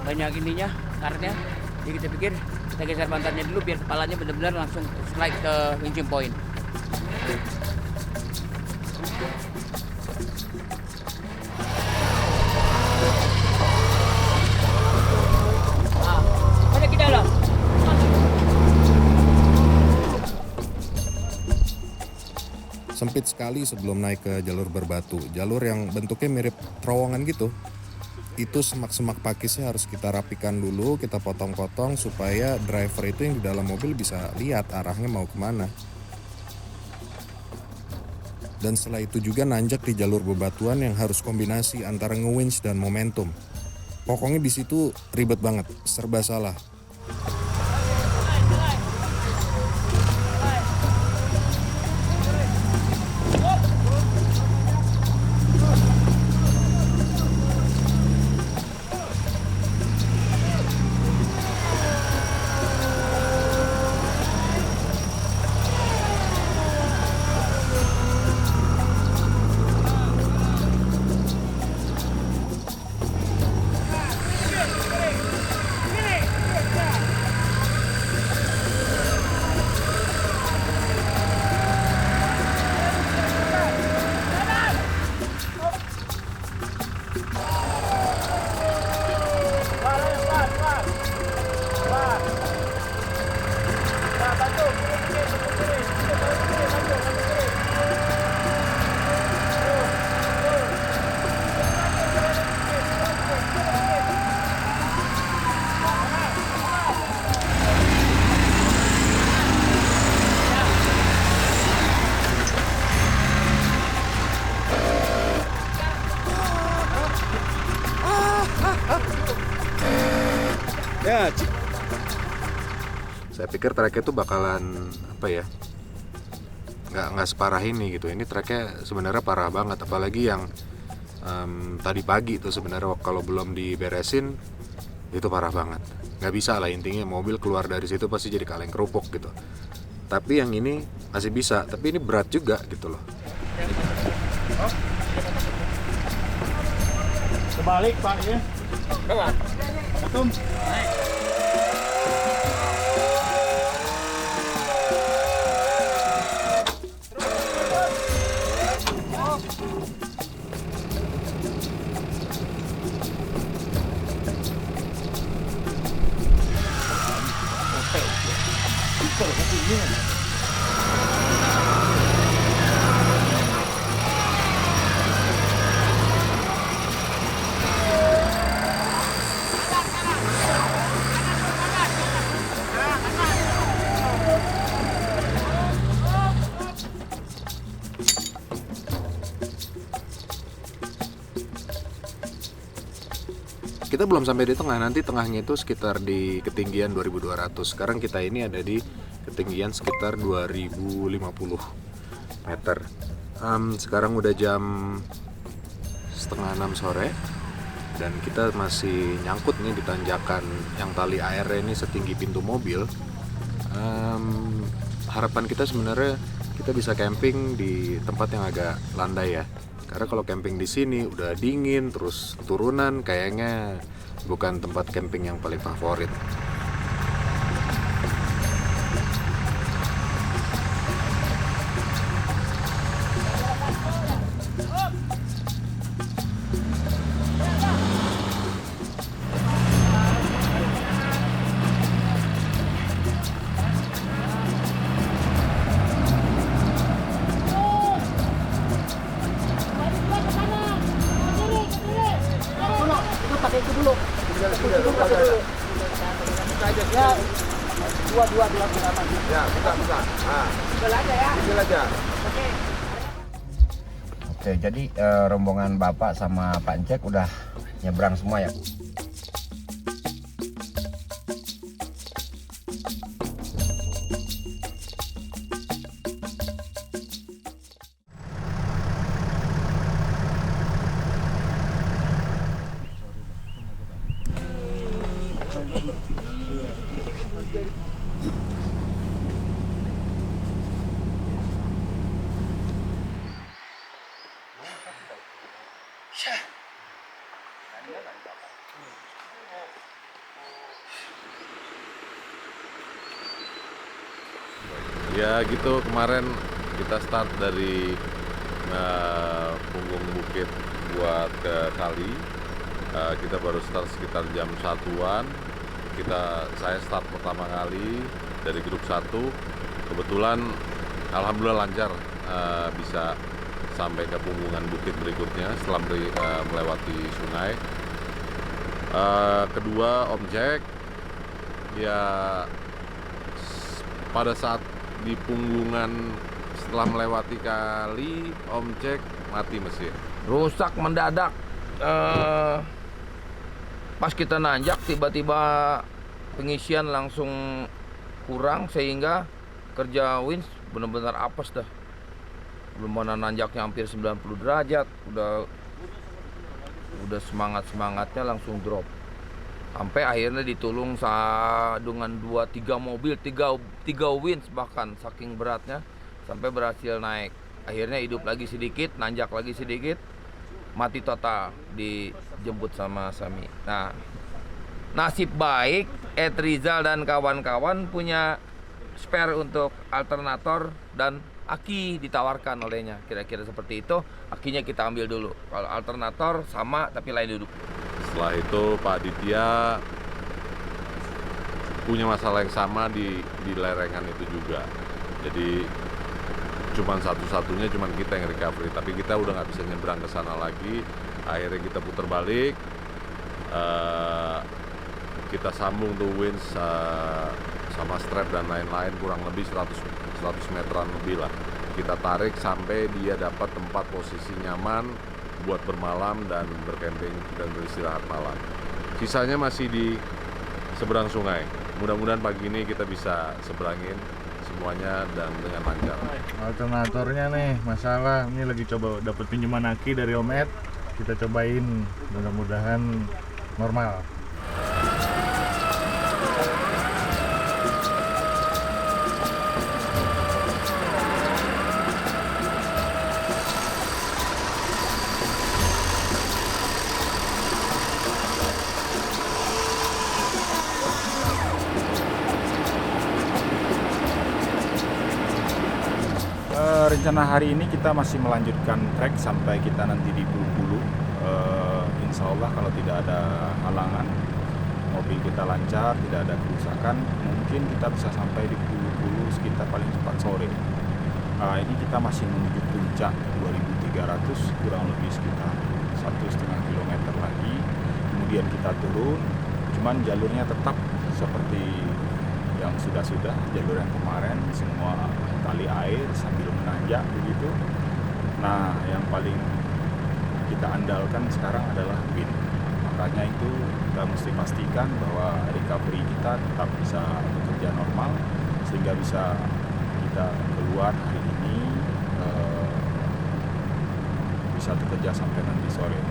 banyak ininya karnya. Jadi kita pikir kita geser pantatnya dulu biar kepalanya benar-benar langsung slide ke winching point. Ada kita lah. Sempit sekali sebelum naik ke jalur berbatu. Jalur yang bentuknya mirip terowongan gitu. Itu semak-semak pakisnya harus kita rapikan dulu, kita potong-potong supaya driver itu yang di dalam mobil bisa lihat arahnya mau kemana. Dan setelah itu juga nanjak di jalur bebatuan yang harus kombinasi antara nge-winch dan momentum. Pokoknya di situ ribet banget, serba salah. pikir treknya tuh bakalan apa ya, nggak separah ini gitu. Ini treknya sebenarnya parah banget, apalagi yang tadi pagi tuh sebenarnya kalau belum diberesin itu parah banget. Nggak bisa lah, intinya mobil keluar dari situ pasti jadi kaleng kerupuk gitu. Tapi yang ini masih bisa, tapi ini berat juga gitu loh. Kebalik Pak ya. Enggak. Ketum. Kita belum sampai di tengah, nanti tengahnya itu sekitar di ketinggian 2200. Sekarang kita ini ada di ketinggian sekitar 2050 meter. Sekarang udah jam 5:30 sore dan kita masih nyangkut nih di tanjakan yang tali airnya ini setinggi pintu mobil. Harapan kita sebenarnya kita bisa camping di tempat yang agak landai ya. Karena kalau camping di sini udah dingin terus turunan, kayaknya bukan tempat camping yang paling favorit. Pakai itu dulu. Ya, dua pertama. Ya, buka. Ah. Ambil aja ya. Ambil aja. Oke, jadi rombongan Bapak sama Pak Encek udah nyebrang semua ya? Ya gitu, kemarin kita start dari punggung bukit buat ke kali. Kita baru start sekitar jam 1-an. Saya start pertama kali dari grup 1. Kebetulan alhamdulillah lancar, bisa sampai ke punggungan bukit berikutnya setelah melewati sungai. Kedua, Om Jack ya pada saat di punggungan setelah melewati kali, Om Jack mati mesin. Rusak mendadak. Pas kita nanjak tiba-tiba pengisian langsung kurang sehingga kerja winch benar-benar apes dah. Belum mana nanjaknya hampir 90 derajat, udah semangatnya langsung drop. Sampai akhirnya ditulung dengan 2-3 mobil, 3 winch bahkan saking beratnya sampai berhasil naik. Akhirnya hidup lagi sedikit, nanjak lagi sedikit, mati total, dijemput sama Sami. Nah, nasib baik Ed Rizal dan kawan-kawan punya spare untuk alternator dan aki ditawarkan olehnya. Kira-kira seperti itu, akinya kita ambil dulu. Kalau alternator sama tapi lain duduk. Setelah itu Pak Ditya punya masalah yang sama di lerengan itu juga. Jadi cuman satu-satunya cuman kita yang recovery, tapi kita udah nggak bisa nyebrang ke sana lagi. Akhirnya kita putar balik, kita sambung tuh winch sama strap dan lain-lain, kurang lebih 100 meteran lebih lah. Kita tarik sampai dia dapat tempat posisi nyaman buat bermalam dan bercamping dan beristirahat malam. Sisanya masih di seberang sungai. mudah-mudahan pagi ini kita bisa seberangin semuanya dan dengan lancar. Alternatornya nih masalah, ini lagi coba dapat pinjaman aki dari Om Ed, kita cobain, mudah-mudahan normal. Rencana hari ini kita masih melanjutkan trek sampai kita nanti di Bulu-Bulu. Insya Allah kalau tidak ada halangan, mobil kita lancar, tidak ada kerusakan, mungkin kita bisa sampai di Bulu-Bulu sekitar paling cepat sore. Ini kita masih menuju puncak 2300, kurang lebih sekitar 1,5 kilometer lagi. Kemudian kita turun, cuman jalurnya tetap seperti yang sudah-sudah, jalur yang kemarin, semua tali air sambil menanjak begitu. Nah, yang paling kita andalkan sekarang adalah wind. Makanya itu kita mesti pastikan bahwa recovery kita tetap bisa bekerja normal sehingga bisa kita keluar hari ini bisa bekerja sampai nanti sore.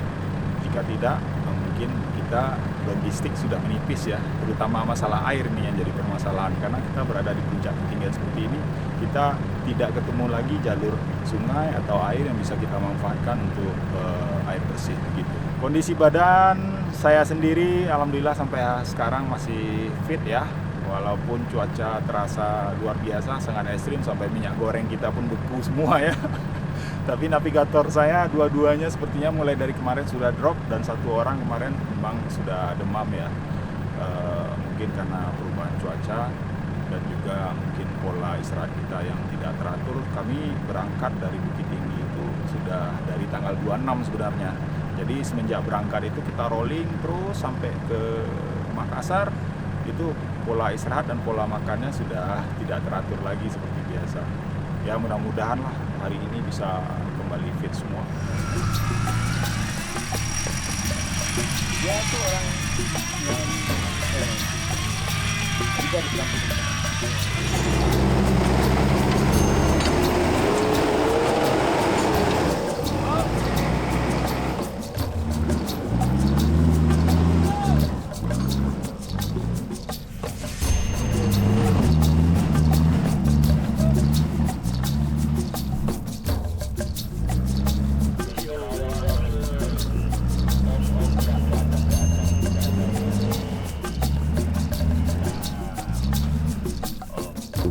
Jika tidak, mungkin kita logistik sudah menipis ya, terutama masalah air nih yang jadi permasalahan, karena kita berada di puncak ketinggian seperti ini, kita tidak ketemu lagi jalur sungai atau air yang bisa kita manfaatkan untuk air bersih gitu. Kondisi badan saya sendiri alhamdulillah sampai sekarang masih fit ya, walaupun cuaca terasa luar biasa sangat ekstrim sampai minyak goreng kita pun beku semua ya. Tapi navigator saya dua-duanya sepertinya mulai dari kemarin sudah drop, dan satu orang kemarin memang sudah demam ya. Mungkin karena perubahan cuaca dan juga mungkin pola istirahat kita yang tidak teratur. Kami berangkat dari Bukit Tinggi itu sudah dari tanggal 26 sebenarnya. Jadi semenjak berangkat itu kita rolling terus sampai ke Makassar. Itu pola istirahat dan pola makannya sudah tidak teratur lagi seperti biasa. Ya mudah-mudahan lah hari ini bisa kembali fit semua. Dia tuh orang yang juga di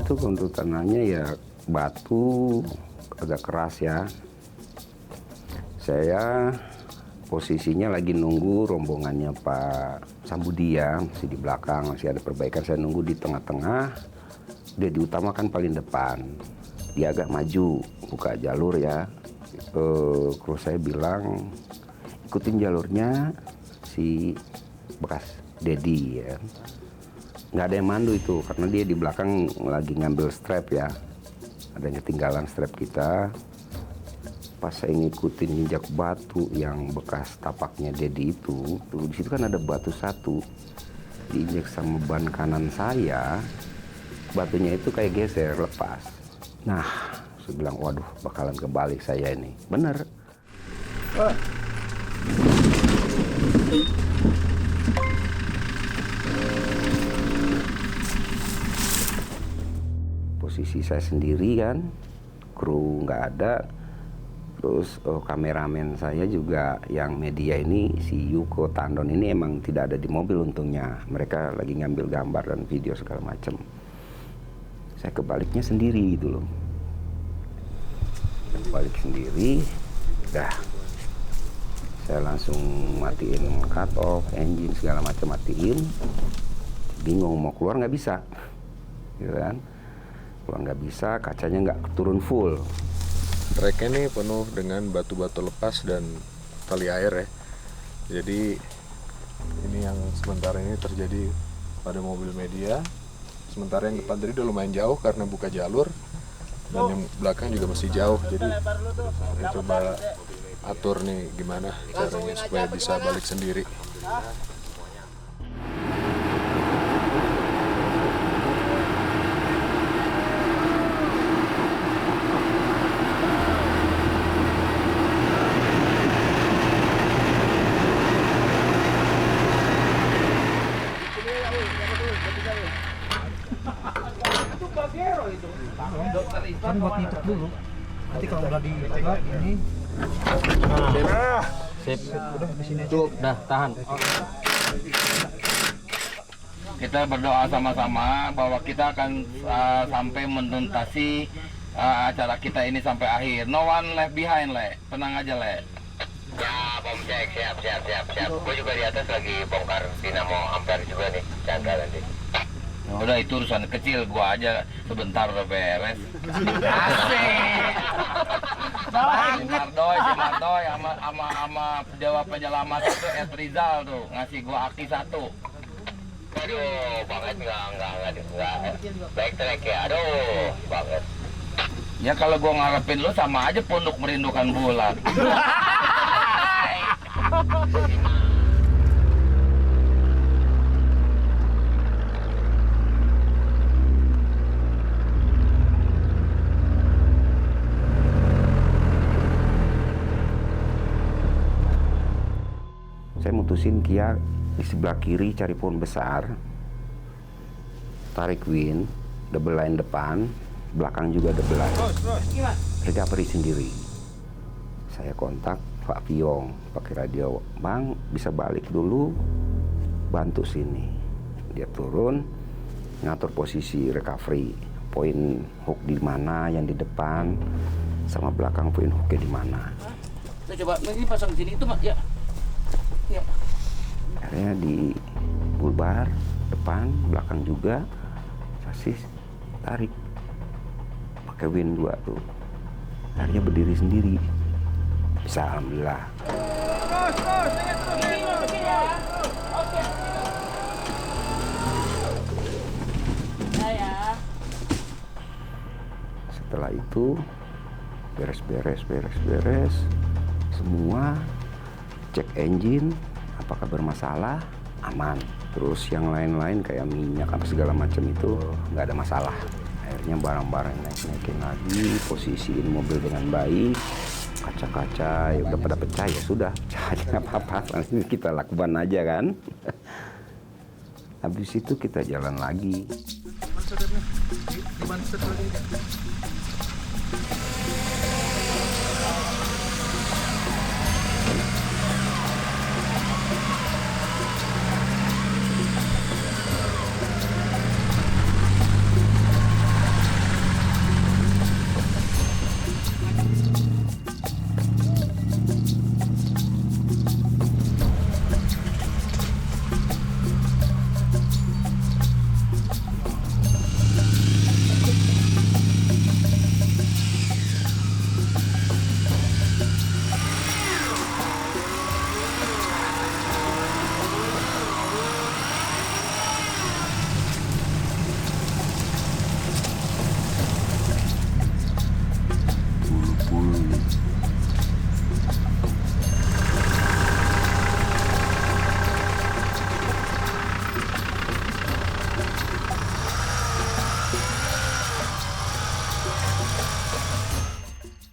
Itu untuk tanahnya ya batu agak keras ya. Saya posisinya lagi nunggu rombongannya Pak Sambudia, masih di belakang, masih ada perbaikan. Saya nunggu di tengah-tengah, dia diutamakan paling depan. Dia agak maju, buka jalur ya. Terus saya bilang, ikutin jalurnya si bekas Dedi ya. Nggak ada yang mandu itu, karena dia di belakang lagi ngambil strap ya. Ada yang ketinggalan strap kita. Pas saya ngikutin injak batu yang bekas tapaknya Dedi itu, di situ kan ada batu satu. Diinjak sama ban kanan saya, batunya itu kayak geser, lepas. Nah, saya bilang, waduh bakalan kebalik saya ini. Bener. Posisi saya sendiri kan, kru nggak ada, terus kameramen saya juga yang media ini, si Yuko Tandon ini emang tidak ada di mobil untungnya. Mereka lagi ngambil gambar dan video segala macam. Saya kebaliknya sendiri gitu loh. Balik sendiri, dah. Saya langsung matiin cut off, engine segala macam matiin. Bingung mau keluar nggak bisa, gitu kan? Kalau nggak bisa, kacanya nggak turun full. Treknya ini penuh dengan batu-batu lepas dan tali air ya. Jadi ini yang sementara ini terjadi pada mobil media. Sementara yang depan tadi udah lumayan jauh karena buka jalur, dan yang belakang juga masih jauh. Jadi saya coba atur nih gimana caranya supaya bisa balik sendiri. kan buat ngituk dulu. Nanti kalau udah ditegak ini. Nah, sip. Udah di sini. Udah, tahan. Kita berdoa sama-sama bahwa kita akan sampai menuntaskan acara kita ini sampai akhir. No one left behind, Le. Tenang aja, Le. Ya, Bom Jack, siap. Gue juga di atas lagi bongkar dinamo ampere juga nih, jaga nanti. Ya udah, itu urusan kecil, gua aja sebentar udah beres. Asik. Si Mardoy sama Dewa Penyelamat itu Rizal tuh ngasih gua aki 1. Aduh, banget enggak. Baik track ya, aduh, banget. Ya kalau gua ngarepin lu sama aja punduk merindukan bulan. Saya mutusin Kia di sebelah kiri cari pohon besar, tarik wind, double line depan, belakang juga double line. Recovery sendiri. Saya kontak Pak Piong pakai radio, Bang bisa balik dulu, bantu sini. Dia turun, ngatur posisi recovery, poin hook di mana, yang di depan, sama belakang poin hooknya di mana. Kita coba ini pasang di sini itu, Mak, ya. Ya. Akhirnya di bulbar depan, belakang juga, sasis tarik pakai wind 2 tuh. Akhirnya berdiri sendiri. Bisa, alhamdulillah. Setelah itu beres semua, cek engine apakah bermasalah, aman. Terus yang lain-lain kayak minyak apa segala macam itu nggak ada masalah. Akhirnya barang-barang naikin lagi, posisiin mobil dengan baik, kaca-kaca ya udah pada pecah, ya sudah pecah aja nggak apa-apa, nanti kita lakukan aja kan. Habis itu kita jalan lagi.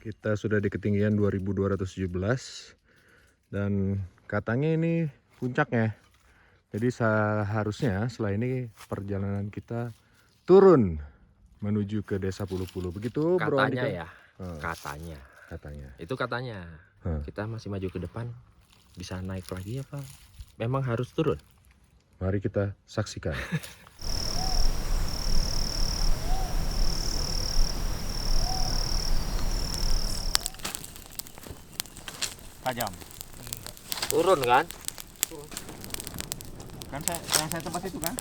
Kita sudah di ketinggian 2217 dan katanya ini puncaknya. Jadi seharusnya setelah ini perjalanan kita turun menuju ke Desa Pulu-Pulu. Begitu, Bro Katanya Andika? ya, katanya. Katanya. Itu katanya. Kita masih maju ke depan, bisa naik lagi apa? Memang harus turun. Mari kita saksikan. Tajam. Turun kan? Kan yang saya tempat itu kan?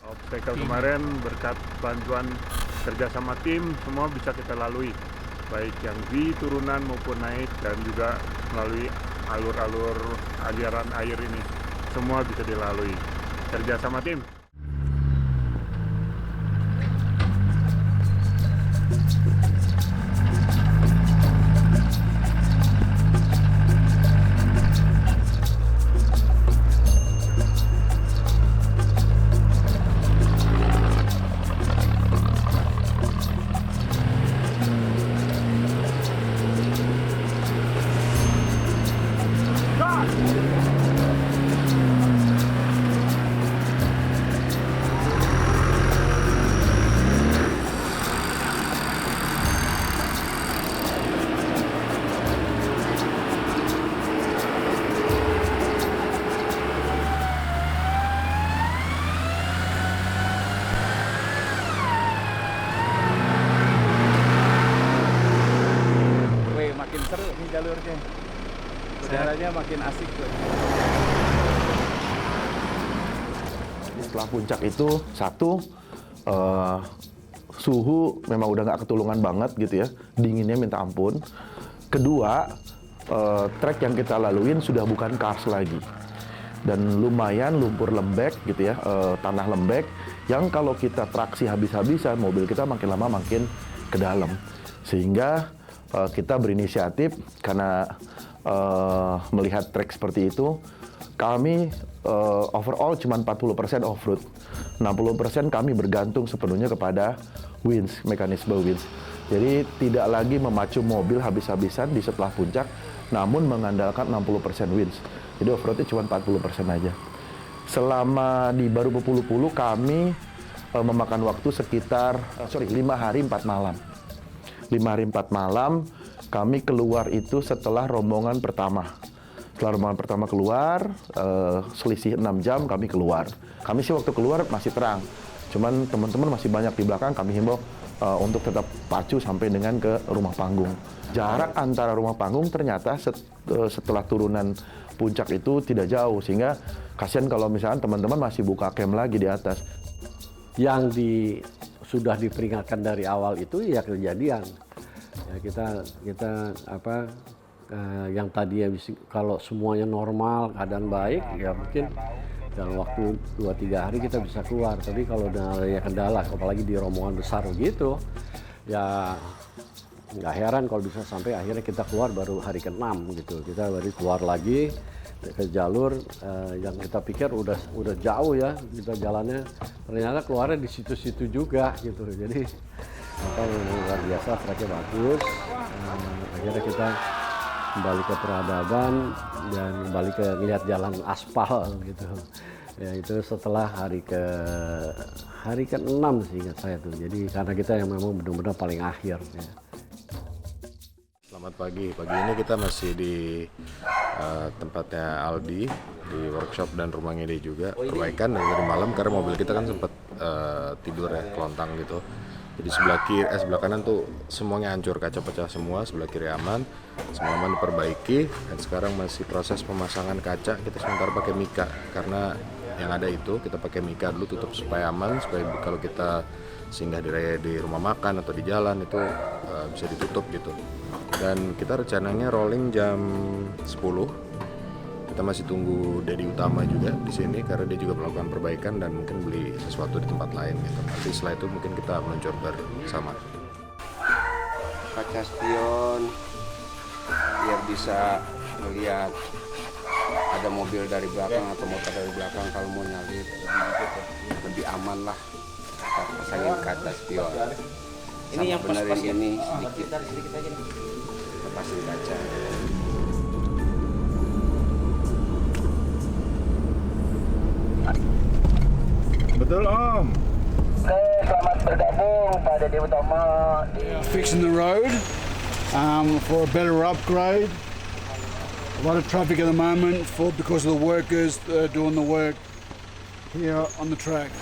Obstacle kemarin berkat bantuan kerjasama tim semua bisa kita lalui, baik yang di turunan maupun naik, dan juga melalui alur-alur aliran air ini semua bisa dilalui. Kerja sama tim. Makin seru nih jalurnya, udaranya makin asik tuh. Setelah puncak itu suhu memang udah nggak ketulungan banget gitu ya, dinginnya minta ampun. Kedua, trek yang kita laluin sudah bukan kars lagi dan lumayan lumpur lembek gitu ya, tanah lembek yang kalau kita traksi habis-habisan mobil kita makin lama makin ke dalam, sehingga kita berinisiatif karena melihat trek seperti itu, kami overall cuma 40% off-road, 60% kami bergantung sepenuhnya kepada winch, mekanisme winch. Jadi tidak lagi memacu mobil habis-habisan di setelah puncak, namun mengandalkan 60% winch. Jadi off-roadnya cuma 40% aja. Selama di Baru Bepulu-Pulu kami memakan waktu sekitar 5 hari 4 malam. 5 hari 4 malam, kami keluar itu setelah rombongan pertama. Setelah rombongan pertama keluar, selisih 6 jam kami keluar. Kami sih waktu keluar masih terang, cuman teman-teman masih banyak di belakang, kami himbau untuk tetap pacu sampai dengan ke rumah panggung. Jarak antara rumah panggung ternyata setelah turunan puncak itu tidak jauh, sehingga kasihan kalau misalnya teman-teman masih buka camp lagi di atas. Yang sudah diperingatkan dari awal itu ya kejadian. Ya, kita yang tadi ya kalau semuanya normal, keadaan baik, ya mungkin dalam waktu 2-3 hari kita bisa keluar. Tapi kalau ada kendala, apalagi di rombongan besar begitu, ya nggak heran kalau bisa sampai akhirnya kita keluar baru hari ke-6 gitu. Kita baru keluar lagi ke jalur yang kita pikir udah jauh ya kita jalannya, ternyata keluarnya di situ-situ juga gitu. Jadi luar biasa, treknya bagus. Akhirnya kita kembali ke peradaban dan kembali ke lihat jalan aspal gitu. Ya itu setelah hari ke-6 sih ingat saya tuh. Jadi karena kita yang memang benar-benar paling akhir ya. Selamat pagi. Pagi ini kita masih di tempatnya Aldi, di workshop dan rumah ngede juga, perbaikan dari malam karena mobil kita kan sempat tidur ya, kelontang gitu. Jadi sebelah kanan tuh semuanya hancur, kaca pecah semua, sebelah kiri aman, semua aman diperbaiki, dan sekarang masih proses pemasangan kaca. Kita sementara pakai mika karena yang ada itu kita pakai mika dulu, tutup supaya aman, supaya kalau kita singgah di rumah makan atau di jalan itu bisa ditutup gitu. Dan kita rencananya rolling jam 10. Kita masih tunggu Dedi Utama juga di sini karena dia juga melakukan perbaikan dan mungkin beli sesuatu di tempat lain gitu. Nanti setelah itu mungkin kita meluncur bersama. Kaca spion biar bisa melihat ada mobil dari belakang atau motor dari belakang, kalau mau nyalip lebih aman lah. Kita pasangin kaca spion. Ini yang benerin pas ya? ini sedikit. Sedikit aja nih. Kita pasang kaca. Betul Om. Selamat bergabung Pak Dedi Utama di Fixing the road for a better upgrade. A lot of traffic at the moment because of the workers doing the work here on the track.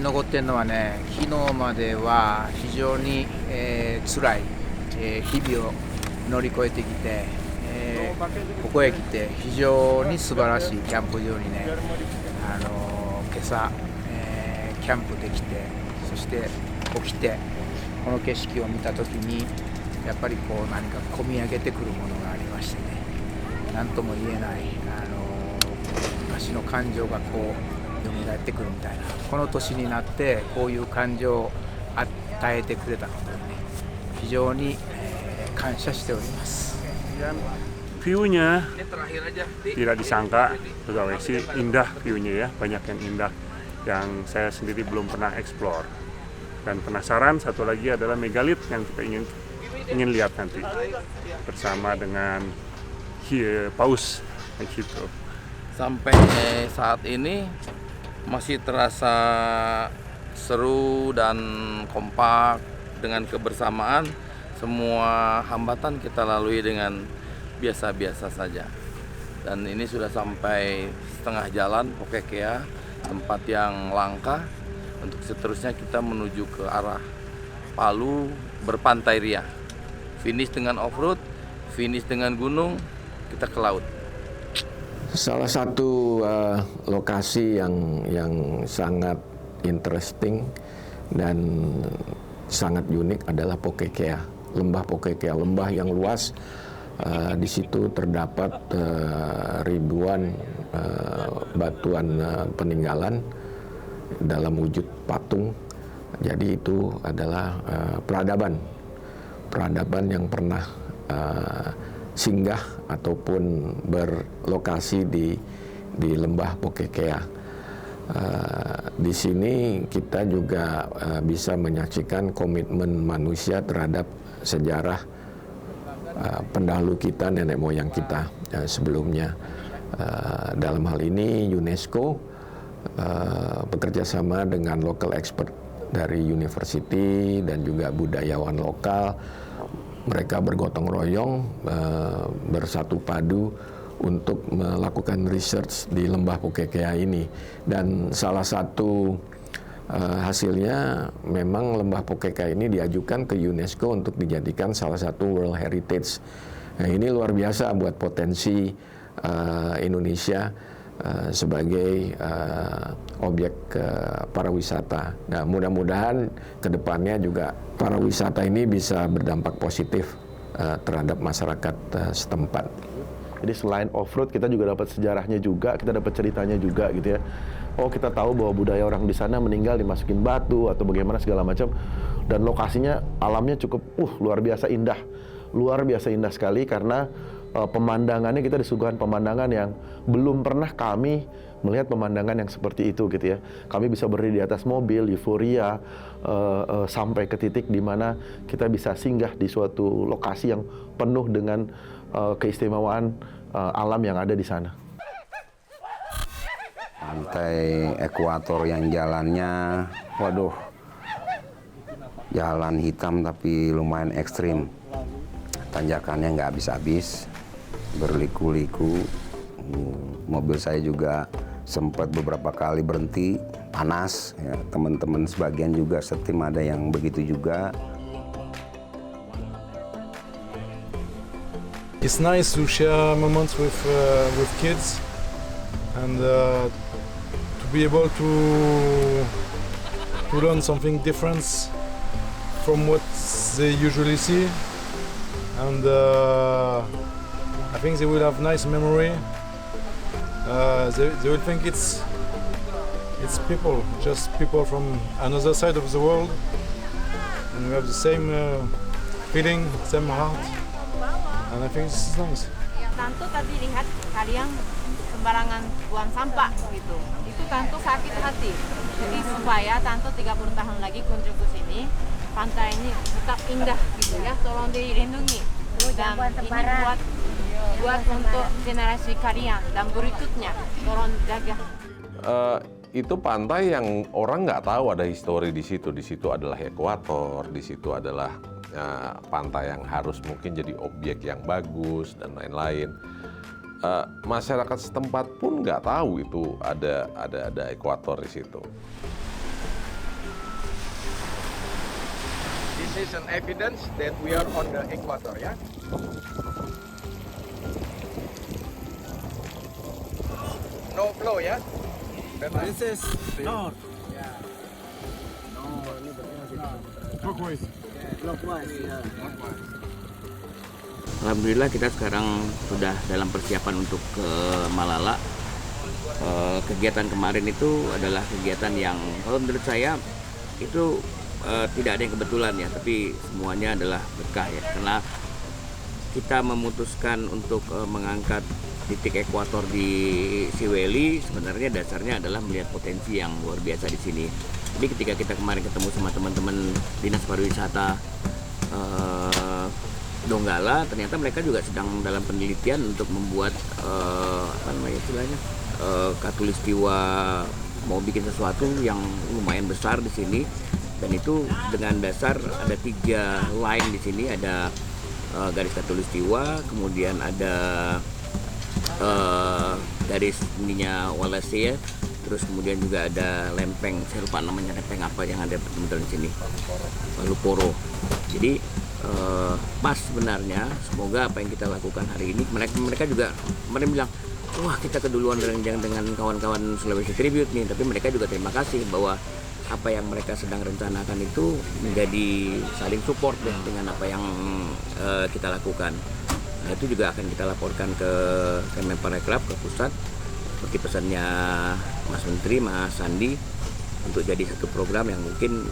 残ってるのはね、昨日までは非常に、辛い、日々を乗り越えてきて、ここへ来て非常に素晴らしいキャンプ場にね、今朝、キャンプできて、そして起きてこの景色を見た時にやっぱりこう何か込み上げてくるものがありましてね、何とも言えない昔の感情がこう蘇ってくるみたいな、この年になってこういう感情を与えてくれたことにね、非常に、感謝しております。View-nya tidak disangka, pegawai sih indah view-nya ya, banyak yang indah yang saya sendiri belum pernah explore. Dan penasaran satu lagi adalah megalith yang kita ingin lihat nanti bersama dengan paus gitu. Sampai saat ini masih terasa seru dan kompak dengan kebersamaan. Semua hambatan kita lalui dengan biasa-biasa saja. Dan ini sudah sampai setengah jalan Pokekea, tempat yang langka. Untuk seterusnya kita menuju ke arah Palu berpantai ria. Finish dengan off-road, finish dengan gunung, kita ke laut. Salah satu lokasi yang sangat interesting dan sangat unik adalah Pokekea, lembah Pokekea, lembah yang luas. Di situ terdapat ribuan batuan peninggalan dalam wujud patung. Jadi itu adalah peradaban yang pernah singgah ataupun berlokasi di lembah Pokekea. Di sini kita juga bisa menyaksikan komitmen manusia terhadap sejarah pendahulu kita, nenek moyang kita sebelumnya. Dalam hal ini UNESCO bekerja sama dengan local expert dari university dan juga budayawan lokal. Mereka bergotong royong, bersatu padu untuk melakukan research di lembah Pokekea ini. Dan salah satu hasilnya memang lembah Pokekea ini diajukan ke UNESCO untuk dijadikan salah satu World Heritage. Nah, ini luar biasa buat potensi Indonesia sebagai objek pariwisata. Nah, mudah-mudahan kedepannya juga pariwisata ini bisa berdampak positif terhadap masyarakat setempat. Jadi selain off-road kita juga dapat sejarahnya juga, kita dapat ceritanya juga gitu ya. Oh, kita tahu bahwa budaya orang di sana meninggal dimasukin batu atau bagaimana segala macam, dan lokasinya alamnya cukup luar biasa indah. Luar biasa indah sekali karena pemandangannya, kita disuguhkan pemandangan yang belum pernah kami melihat pemandangan yang seperti itu gitu ya. Kami bisa berdiri di atas mobil, euforia, sampai ke titik di mana kita bisa singgah di suatu lokasi yang penuh dengan keistimewaan alam yang ada di sana. Pantai ekuator yang jalannya, waduh, jalan hitam tapi lumayan ekstrim. Tanjakannya nggak habis-habis, berliku-liku. Mobil saya juga sempat beberapa kali berhenti, panas. Ya, teman-teman sebagian juga setim ada yang begitu juga. It's nice to share moments with kids and to be able to learn something different from what they usually see, and I think they will have nice memory. They will think it's people, just people from another side of the world, and we have the same feeling, same heart. And I think this is nice. Tantu tadi lihat kalian sembarangan buang sampah gitu. Itu Tantu sakit hati. Jadi supaya Tantu 30 tahun lagi kunjung ke sini, pantai ini tetap indah gitu ya. Tolong dilindungi. Dan ini buat untuk generasi kalian dan berikutnya. Tolong jaga. Itu pantai yang orang nggak tahu ada histori di situ. Di situ adalah ekuator, di situ adalah pantai yang harus mungkin jadi objek yang bagus dan lain-lain. Masyarakat setempat pun nggak tahu itu ada ekuator di situ. This is an evidence that we are on the equator, ya. No flow, ya. This is north. Alhamdulillah kita sekarang sudah dalam persiapan untuk ke Malala. Kegiatan kemarin itu adalah kegiatan yang kalau menurut saya itu tidak ada yang kebetulan ya, tapi semuanya adalah berkah ya, karena kita memutuskan untuk mengangkat titik ekuator di Siweli sebenarnya dasarnya adalah melihat potensi yang luar biasa di sini. Jadi ketika kita kemarin ketemu sama teman-teman Dinas Pariwisata Donggala, ternyata mereka juga sedang dalam penelitian untuk membuat apa namanya istilahnya katulistiwa, mau bikin sesuatu yang lumayan besar di sini, dan itu dengan dasar ada 3 line di sini, ada garis katulistiwa, kemudian ada garis ininya Walase, terus kemudian juga ada lempeng, saya lupa namanya lempeng apa yang ada betul di sini, Luporo. Jadi pas sebenarnya, semoga apa yang kita lakukan hari ini, mereka juga bilang, wah kita keduluan dengan kawan-kawan Sulawesi Tribute nih, tapi mereka juga terima kasih bahwa apa yang mereka sedang rencanakan itu menjadi saling support deh dengan apa yang kita lakukan. Nah, itu juga akan kita laporkan ke Kemenparekraf, ke pusat, seperti pesannya Mas Menteri, Mas Sandi, untuk jadi satu program yang mungkin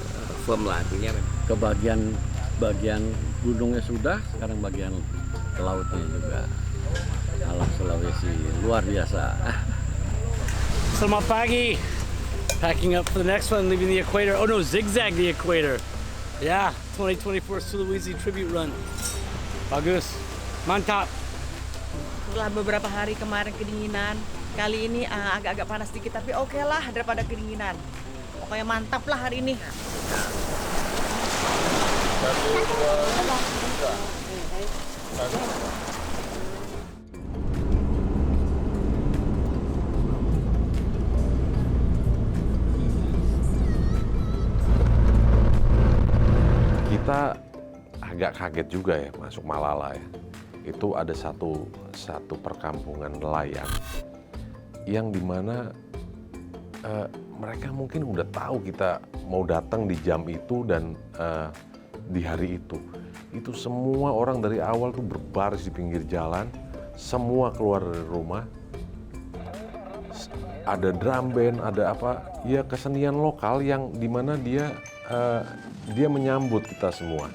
firm lah artinya. Ke bagian gunungnya sudah, sekarang bagian ke lautnya juga. Alam Sulawesi luar biasa. Selamat pagi. Packing up for the next one, leaving the equator. Oh no, zigzag the equator. Yeah, 2024 Sulawesi Tribute Run. Bagus, mantap. Setelah beberapa hari kemarin kedinginan, kali ini agak-agak panas sedikit, tapi oke lah daripada kedinginan. Pokoknya mantap lah hari ini. Kita agak kaget juga ya masuk Malala ya. Itu ada satu perkampungan nelayan yang dimana mereka mungkin udah tahu kita mau datang di jam itu dan di hari itu. Itu semua orang dari awal tuh berbaris di pinggir jalan, semua keluar dari rumah. Ada drum band, ada apa? Ya kesenian lokal yang dimana dia menyambut kita semua.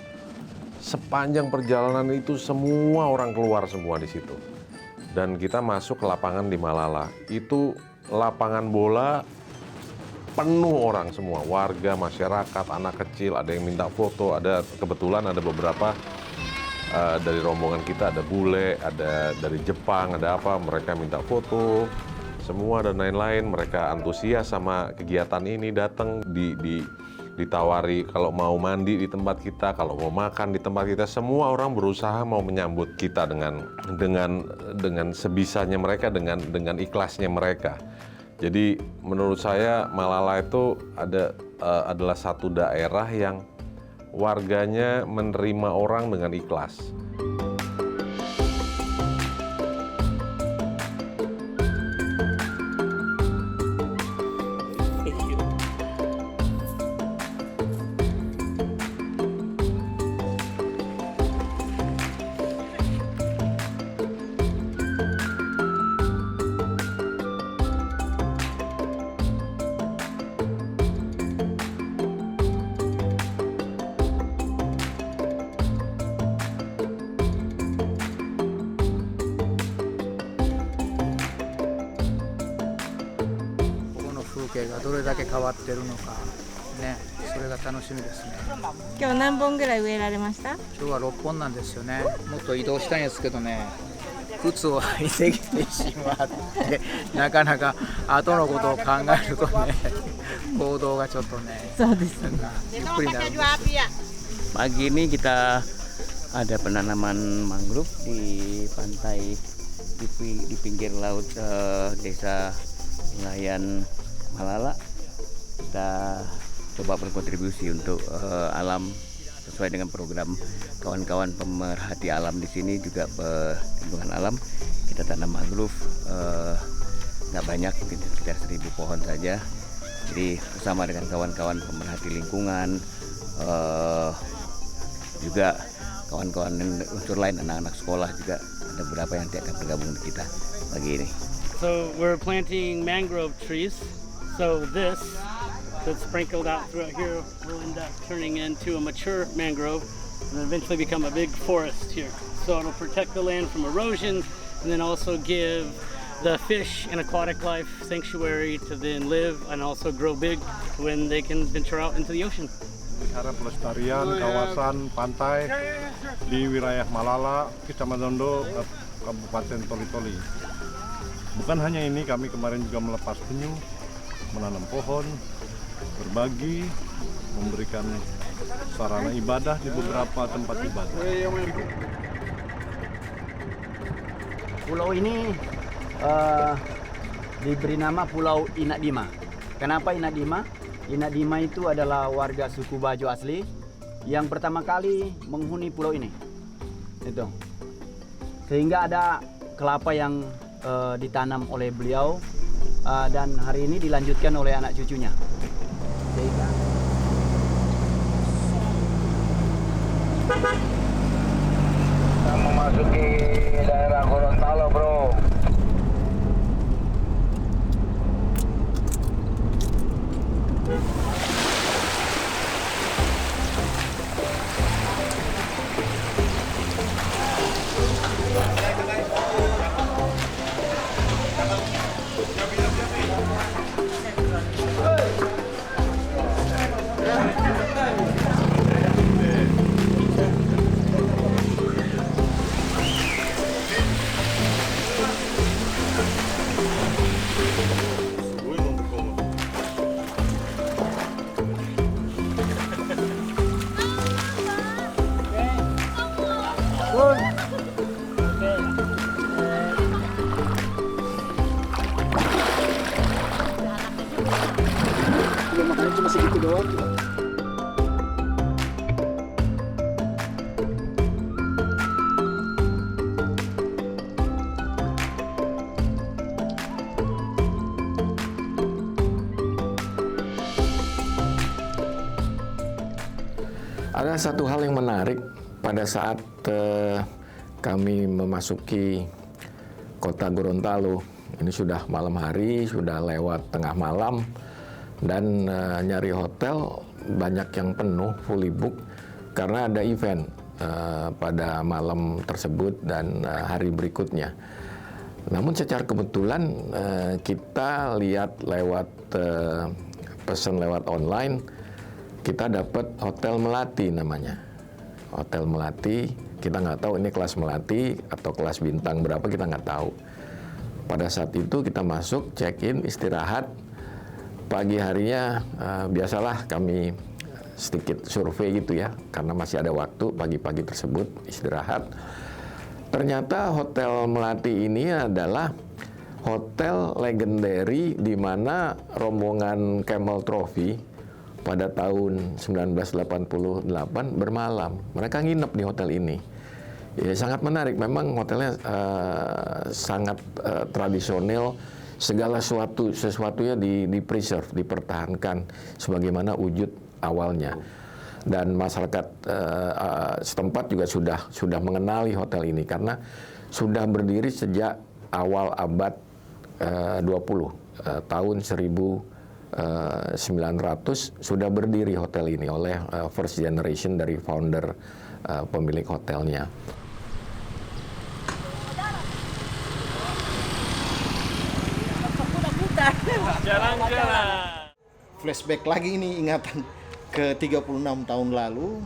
Sepanjang perjalanan itu semua orang keluar semua di situ. Dan kita masuk ke lapangan di Malala. Itu lapangan bola penuh orang semua, warga, masyarakat, anak kecil, ada yang minta foto, ada kebetulan ada beberapa dari rombongan kita, ada bule, ada dari Jepang, ada apa, mereka minta foto, semua dan lain-lain. Mereka antusias sama kegiatan ini, datang ditawari kalau mau mandi di tempat kita, kalau mau makan di tempat kita, semua orang berusaha mau menyambut kita dengan sebisanya mereka, dengan ikhlasnya mereka. Jadi menurut saya Malala itu adalah satu daerah yang warganya menerima orang dengan ikhlas.風景がどれだけ変わってるのかね、それが楽しみですね。今日何本ぐらい植えられました？今日は6本なんですよね。もっと移動したいんですけどね、靴を履いてきてしまってなかなか後のことを考えるとね、行動がちょっとね、そうですね。ゆっくりになるんです。 Pagi ini kita ada penanaman mangrove di pantai di pinggir laut desa nelayan Malala. Kita coba berkontribusi untuk alam sesuai dengan program kawan-kawan pemerhati alam di sini juga perlindungan alam. Kita tanam mangrove nggak banyak, sekitar 1.000 pohon saja. Jadi bersama dengan kawan-kawan pemerhati lingkungan, juga kawan-kawan unsur lain, anak-anak sekolah juga ada beberapa yang akan bergabung di kita pagi ini. So we're planting mangrove trees. So this that's sprinkled out throughout here will end up turning into a mature mangrove and then eventually become a big forest here. So it'll protect the land from erosion and then also give the fish and aquatic life sanctuary to then live and also grow big when they can venture out into the ocean. Pelihara pelestarian kawasan pantai di wilayah Malala, Kecamatan Dondo, Kabupaten Toli-Toli. Bukan hanya ini, kami kemarin juga melepas penyu, menanam pohon, berbagi, memberikan sarana ibadah di beberapa tempat ibadah. Pulau ini diberi nama Pulau Inak Dima. Kenapa Inak Dima? Inak Dima itu adalah warga suku Bajo asli yang pertama kali menghuni pulau ini. Itu. Sehingga ada kelapa yang ditanam oleh beliau dan hari ini dilanjutkan oleh anak cucunya. Sehingga kita memasuki daerah Gorontalo, bro. makannya cuma segitu doang. Ada satu hal yang menarik pada saat kami memasuki kota Gorontalo. Ini sudah malam hari, sudah lewat tengah malam, dan nyari hotel banyak yang penuh, fully book, karena ada event pada malam tersebut dan hari berikutnya. Namun secara kebetulan kita lihat lewat pesan lewat online, kita dapat Hotel Melati namanya. Hotel Melati, kita nggak tahu ini kelas Melati atau kelas bintang berapa, kita nggak tahu. Pada saat itu kita masuk, check-in, istirahat. Pagi harinya biasalah kami sedikit survei gitu ya, karena masih ada waktu pagi-pagi tersebut istirahat. Ternyata Hotel Melati ini adalah hotel legendary di mana rombongan Camel Trophy pada tahun 1988 bermalam. Mereka nginep di hotel ini. Ya, sangat menarik. Memang hotelnya sangat tradisional. Segala sesuatunya di preserve, dipertahankan sebagaimana wujud awalnya. Dan masyarakat setempat juga sudah mengenali hotel ini karena sudah berdiri sejak awal abad 20 tahun 1900 sudah berdiri hotel ini oleh first generation dari founder pemilik hotelnya. Jalan-jalan. Flashback lagi ini ingatan ke 36 tahun lalu.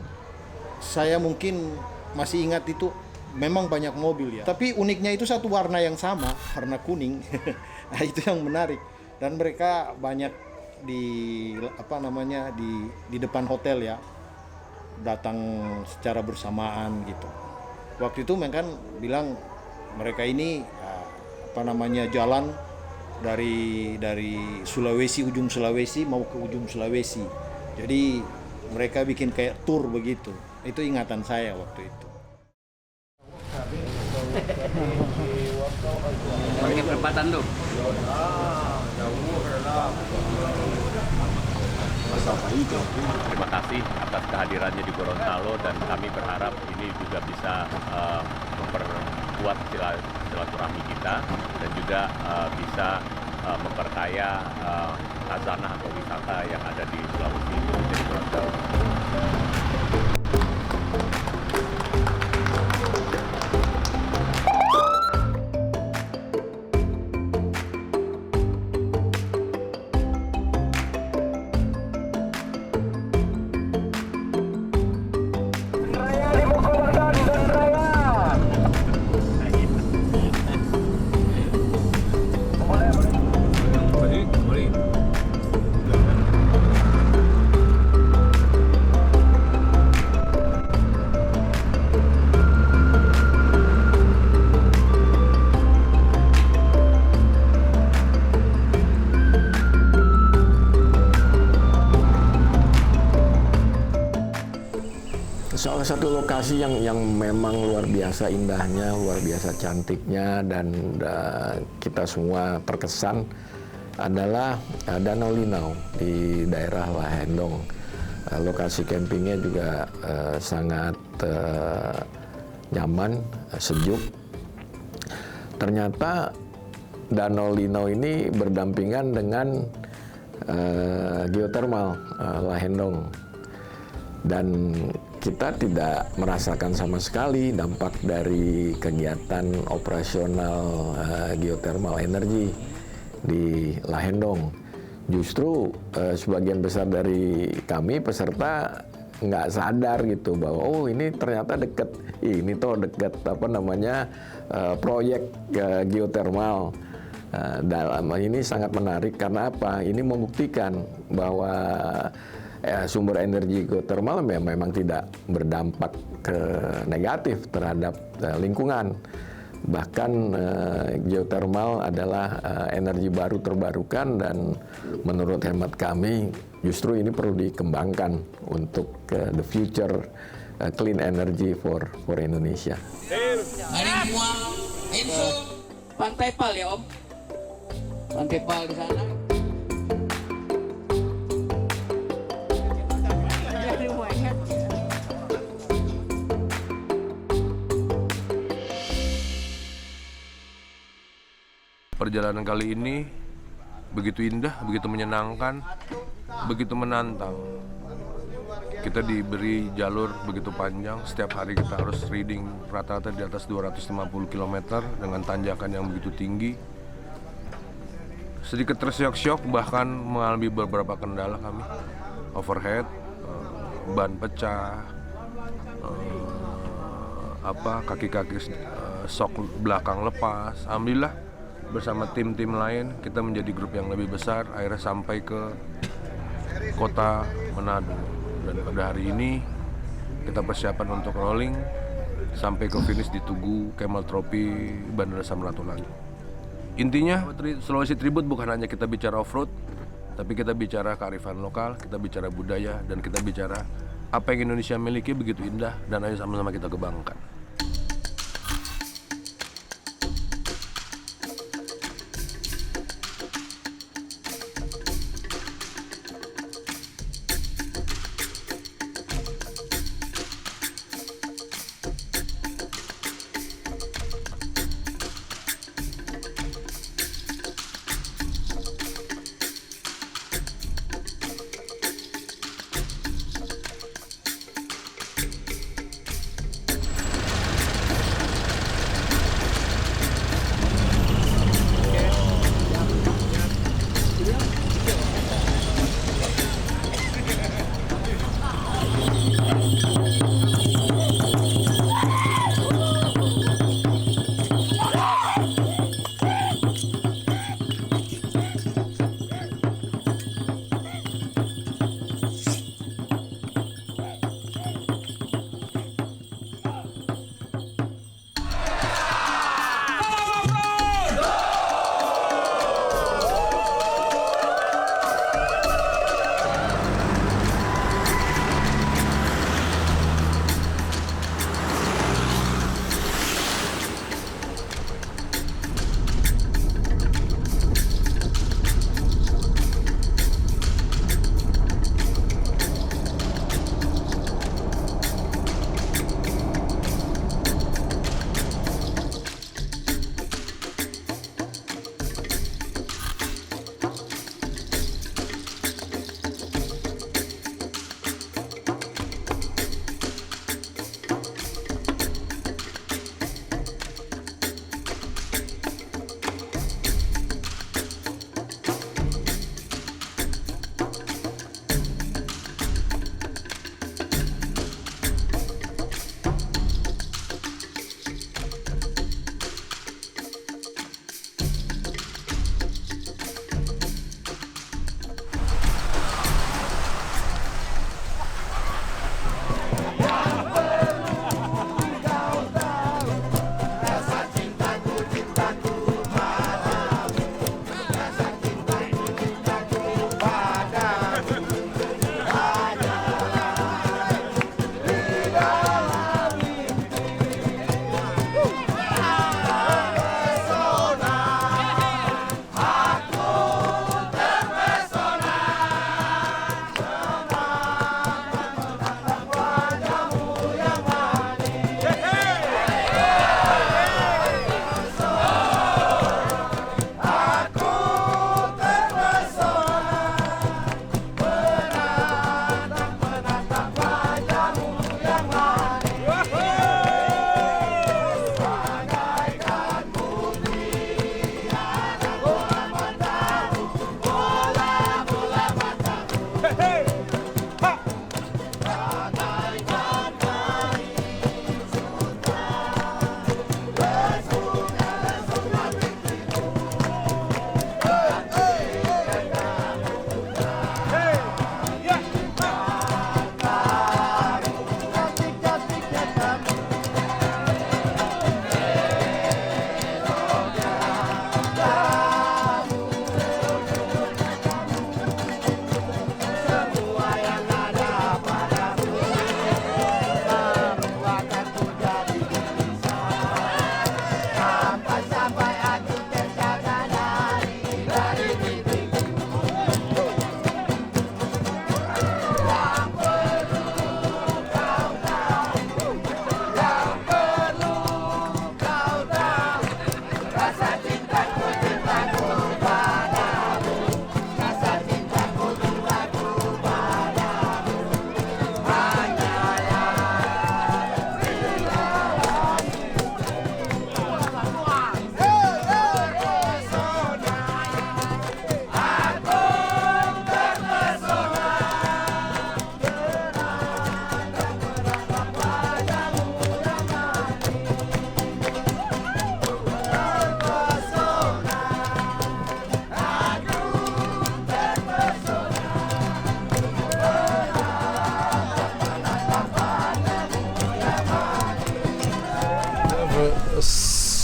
Saya mungkin masih ingat itu memang banyak mobil ya. Tapi uniknya itu satu warna yang sama, warna kuning. Nah, itu yang menarik. Dan mereka banyak di depan hotel ya. Datang secara bersamaan gitu. Waktu itu mereka bilang mereka ini jalan dari Sulawesi, ujung Sulawesi mau ke ujung Sulawesi. Jadi mereka bikin kayak tour begitu. Itu ingatan saya waktu itu. Pakai perempatan tuh. Terima kasih atas kehadirannya di Gorontalo dan kami berharap ini juga bisa memperkuat silaturahmi kita dan juga bisa memperkaya khazanah atau wisata yang ada di Sulawesi di Gorontalo. Salah satu lokasi yang memang luar biasa indahnya, luar biasa cantiknya, dan kita semua terkesan adalah Danau Linau di daerah Lahendong. Lokasi campingnya juga sangat nyaman, sejuk. Ternyata Danau Linau ini berdampingan dengan geotermal Lahendong, dan kita tidak merasakan sama sekali dampak dari kegiatan operasional geothermal energy di Lahendong. Justru sebagian besar dari kami peserta nggak sadar gitu bahwa oh ini ternyata deket, ini tuh deket proyek geothermal. Dalam ini sangat menarik karena apa? Ini membuktikan bahwa sumber energi geothermal memang tidak berdampak negatif terhadap lingkungan. Bahkan geothermal adalah energi baru terbarukan dan menurut hemat kami justru ini perlu dikembangkan untuk the future clean energy for Indonesia. Pantai Pal ya Om. Pantai Pal di sana. Perjalanan kali ini begitu indah, begitu menyenangkan, begitu menantang. Kita diberi jalur begitu panjang, setiap hari kita harus riding rata-rata di atas 250 km dengan tanjakan yang begitu tinggi. Sedikit tersyok-syok, bahkan mengalami beberapa kendala kami. Overhead, ban pecah, kaki-kaki sok belakang lepas. Alhamdulillah bersama tim-tim lain kita menjadi grup yang lebih besar, akhirnya sampai ke kota Manado, dan pada hari ini kita persiapan untuk rolling sampai ke finish di Tugu Camel Trophy Bandara Samratulangi. Intinya Sulawesi Tribute bukan hanya kita bicara off-road, tapi kita bicara kearifan lokal, kita bicara budaya, dan kita bicara apa yang Indonesia miliki begitu indah, dan ayo sama-sama kita kembangkan.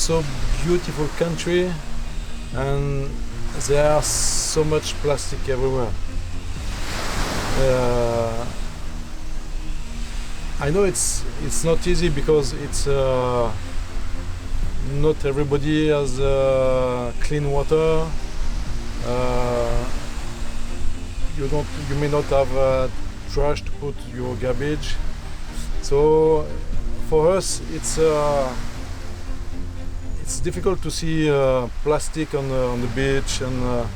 so beautiful country, and there are so much plastic everywhere. I know it's not easy because it's not everybody has clean water. You may not have trash to put your garbage. So for us, it's difficult to see plastic on the beach, and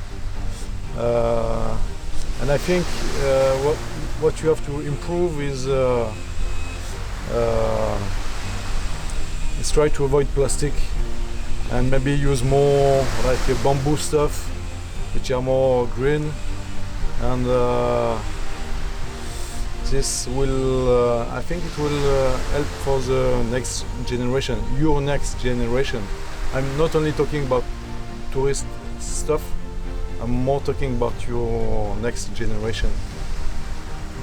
I think what you have to improve is try to avoid plastic and maybe use more like bamboo stuff, which are more green, and this will, I think it will help for the next generation, your next generation. I'm not only talking about tourist stuff, I'm more talking about your next generation.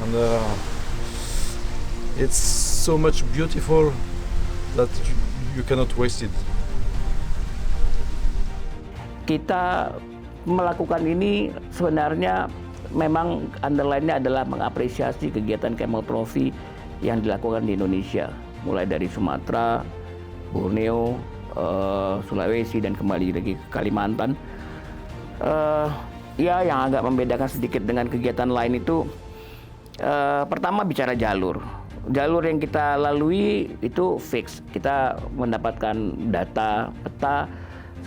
And it's so much beautiful that you cannot waste it. Kita melakukan ini sebenarnya memang underline-nya adalah mengapresiasi kegiatan camel trophy yang dilakukan di Indonesia, mulai dari Sumatera, Borneo, Sulawesi, dan kembali lagi ke Kalimantan. Ya, yang agak membedakan sedikit dengan kegiatan lain itu pertama bicara jalur. Jalur yang kita lalui itu fix. Kita mendapatkan data peta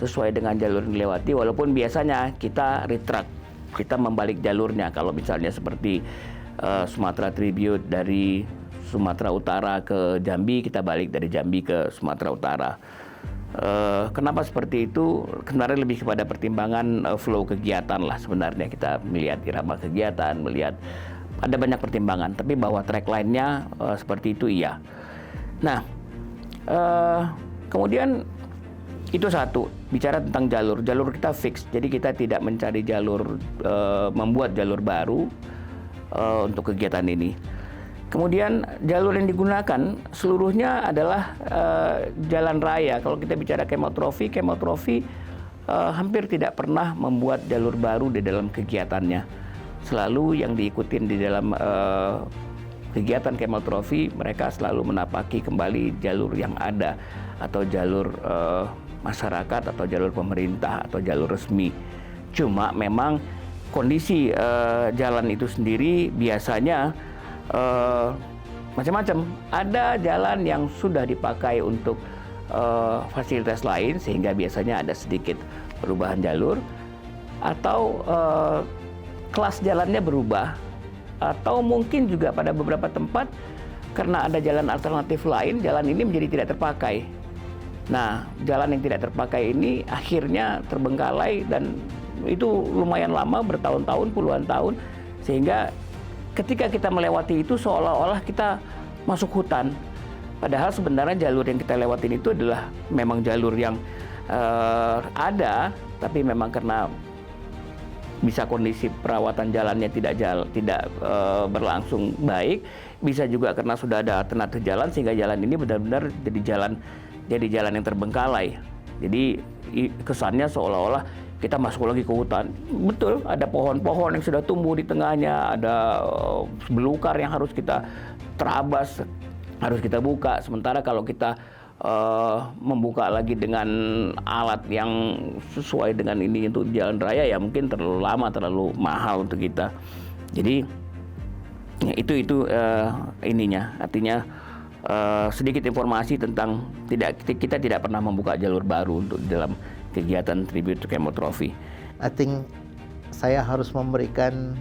sesuai dengan jalur yang dilewati, walaupun biasanya kita retract, kita membalik jalurnya. Kalau misalnya seperti Sumatera Tribute dari Sumatera Utara ke Jambi, kita balik dari Jambi ke Sumatera Utara. Kenapa seperti itu? Sebenarnya lebih kepada pertimbangan flow kegiatan lah sebenarnya. Kita melihat irama kegiatan, melihat ada banyak pertimbangan, tapi bahwa track line-nya seperti itu iya. Nah, kemudian itu satu, bicara tentang jalur. Jalur kita fix, jadi kita tidak mencari jalur, membuat jalur baru untuk kegiatan ini. Kemudian jalur yang digunakan seluruhnya adalah jalan raya. Kalau kita bicara camel trophy hampir tidak pernah membuat jalur baru di dalam kegiatannya. Selalu yang diikutin di dalam kegiatan camel trophy, mereka selalu menapaki kembali jalur yang ada, atau jalur masyarakat, atau jalur pemerintah, atau jalur resmi. Cuma memang kondisi jalan itu sendiri biasanya macam-macam. Ada jalan yang sudah dipakai untuk fasilitas lain, sehingga biasanya ada sedikit perubahan jalur, atau kelas jalannya berubah, atau mungkin juga pada beberapa tempat karena ada jalan alternatif lain, jalan ini menjadi tidak terpakai. Nah, jalan yang tidak terpakai ini akhirnya terbengkalai, dan itu lumayan lama, bertahun-tahun, puluhan tahun, sehingga ketika kita melewati itu seolah-olah kita masuk hutan. Padahal sebenarnya jalur yang kita lewatin itu adalah memang jalur yang ada, tapi memang karena bisa kondisi perawatan jalannya tidak berlangsung baik, bisa juga karena sudah ada alternatif jalan, sehingga jalan ini benar-benar jadi jalan yang terbengkalai. Jadi kesannya seolah-olah kita masuk lagi ke hutan. Betul, ada pohon-pohon yang sudah tumbuh di tengahnya, ada belukar yang harus kita terabas, harus kita buka. Sementara kalau kita membuka lagi dengan alat yang sesuai dengan ini untuk jalan raya, ya mungkin terlalu lama, terlalu mahal untuk kita. Jadi itu ininya, artinya sedikit informasi tentang kita tidak pernah membuka jalur baru untuk dalam kegiatan Tribute to Camel Trophy. I think saya harus memberikan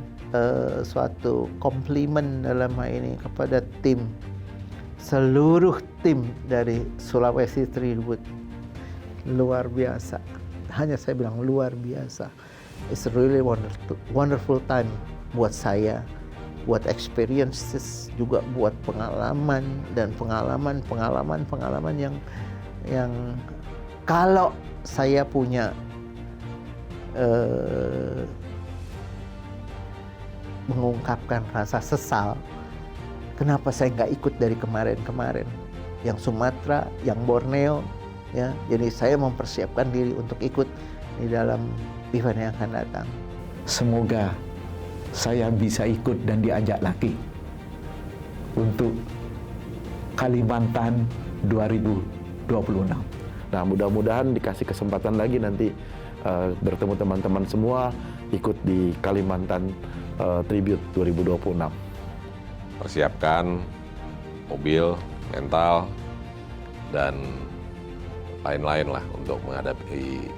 suatu komplimen dalam hal ini kepada seluruh tim dari Sulawesi Tribute. Luar biasa. Hanya saya bilang luar biasa. It's really wonderful time buat saya, buat experiences, juga buat pengalaman yang kalau saya punya mengungkapkan rasa sesal, kenapa saya nggak ikut dari kemarin-kemarin, yang Sumatera, yang Borneo, Ya, jadi saya mempersiapkan diri untuk ikut di dalam event yang akan datang. Semoga saya bisa ikut dan diajak lagi untuk Kalimantan 2026. Nah, mudah-mudahan dikasih kesempatan lagi nanti bertemu teman-teman semua ikut di Kalimantan Tribute 2026. Persiapkan mobil, mental, dan lain-lain lah untuk menghadapi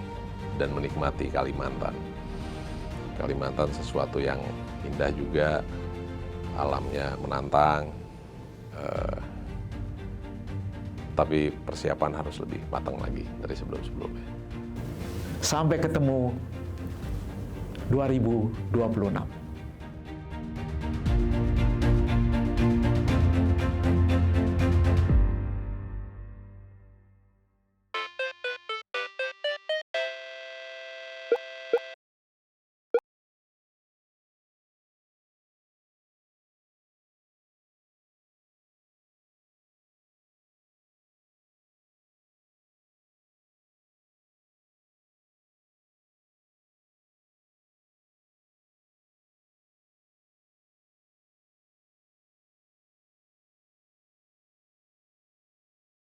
dan menikmati Kalimantan. Kalimantan sesuatu yang indah juga, alamnya menantang, tapi persiapan harus lebih matang lagi dari sebelum-sebelumnya. Sampai ketemu 2026.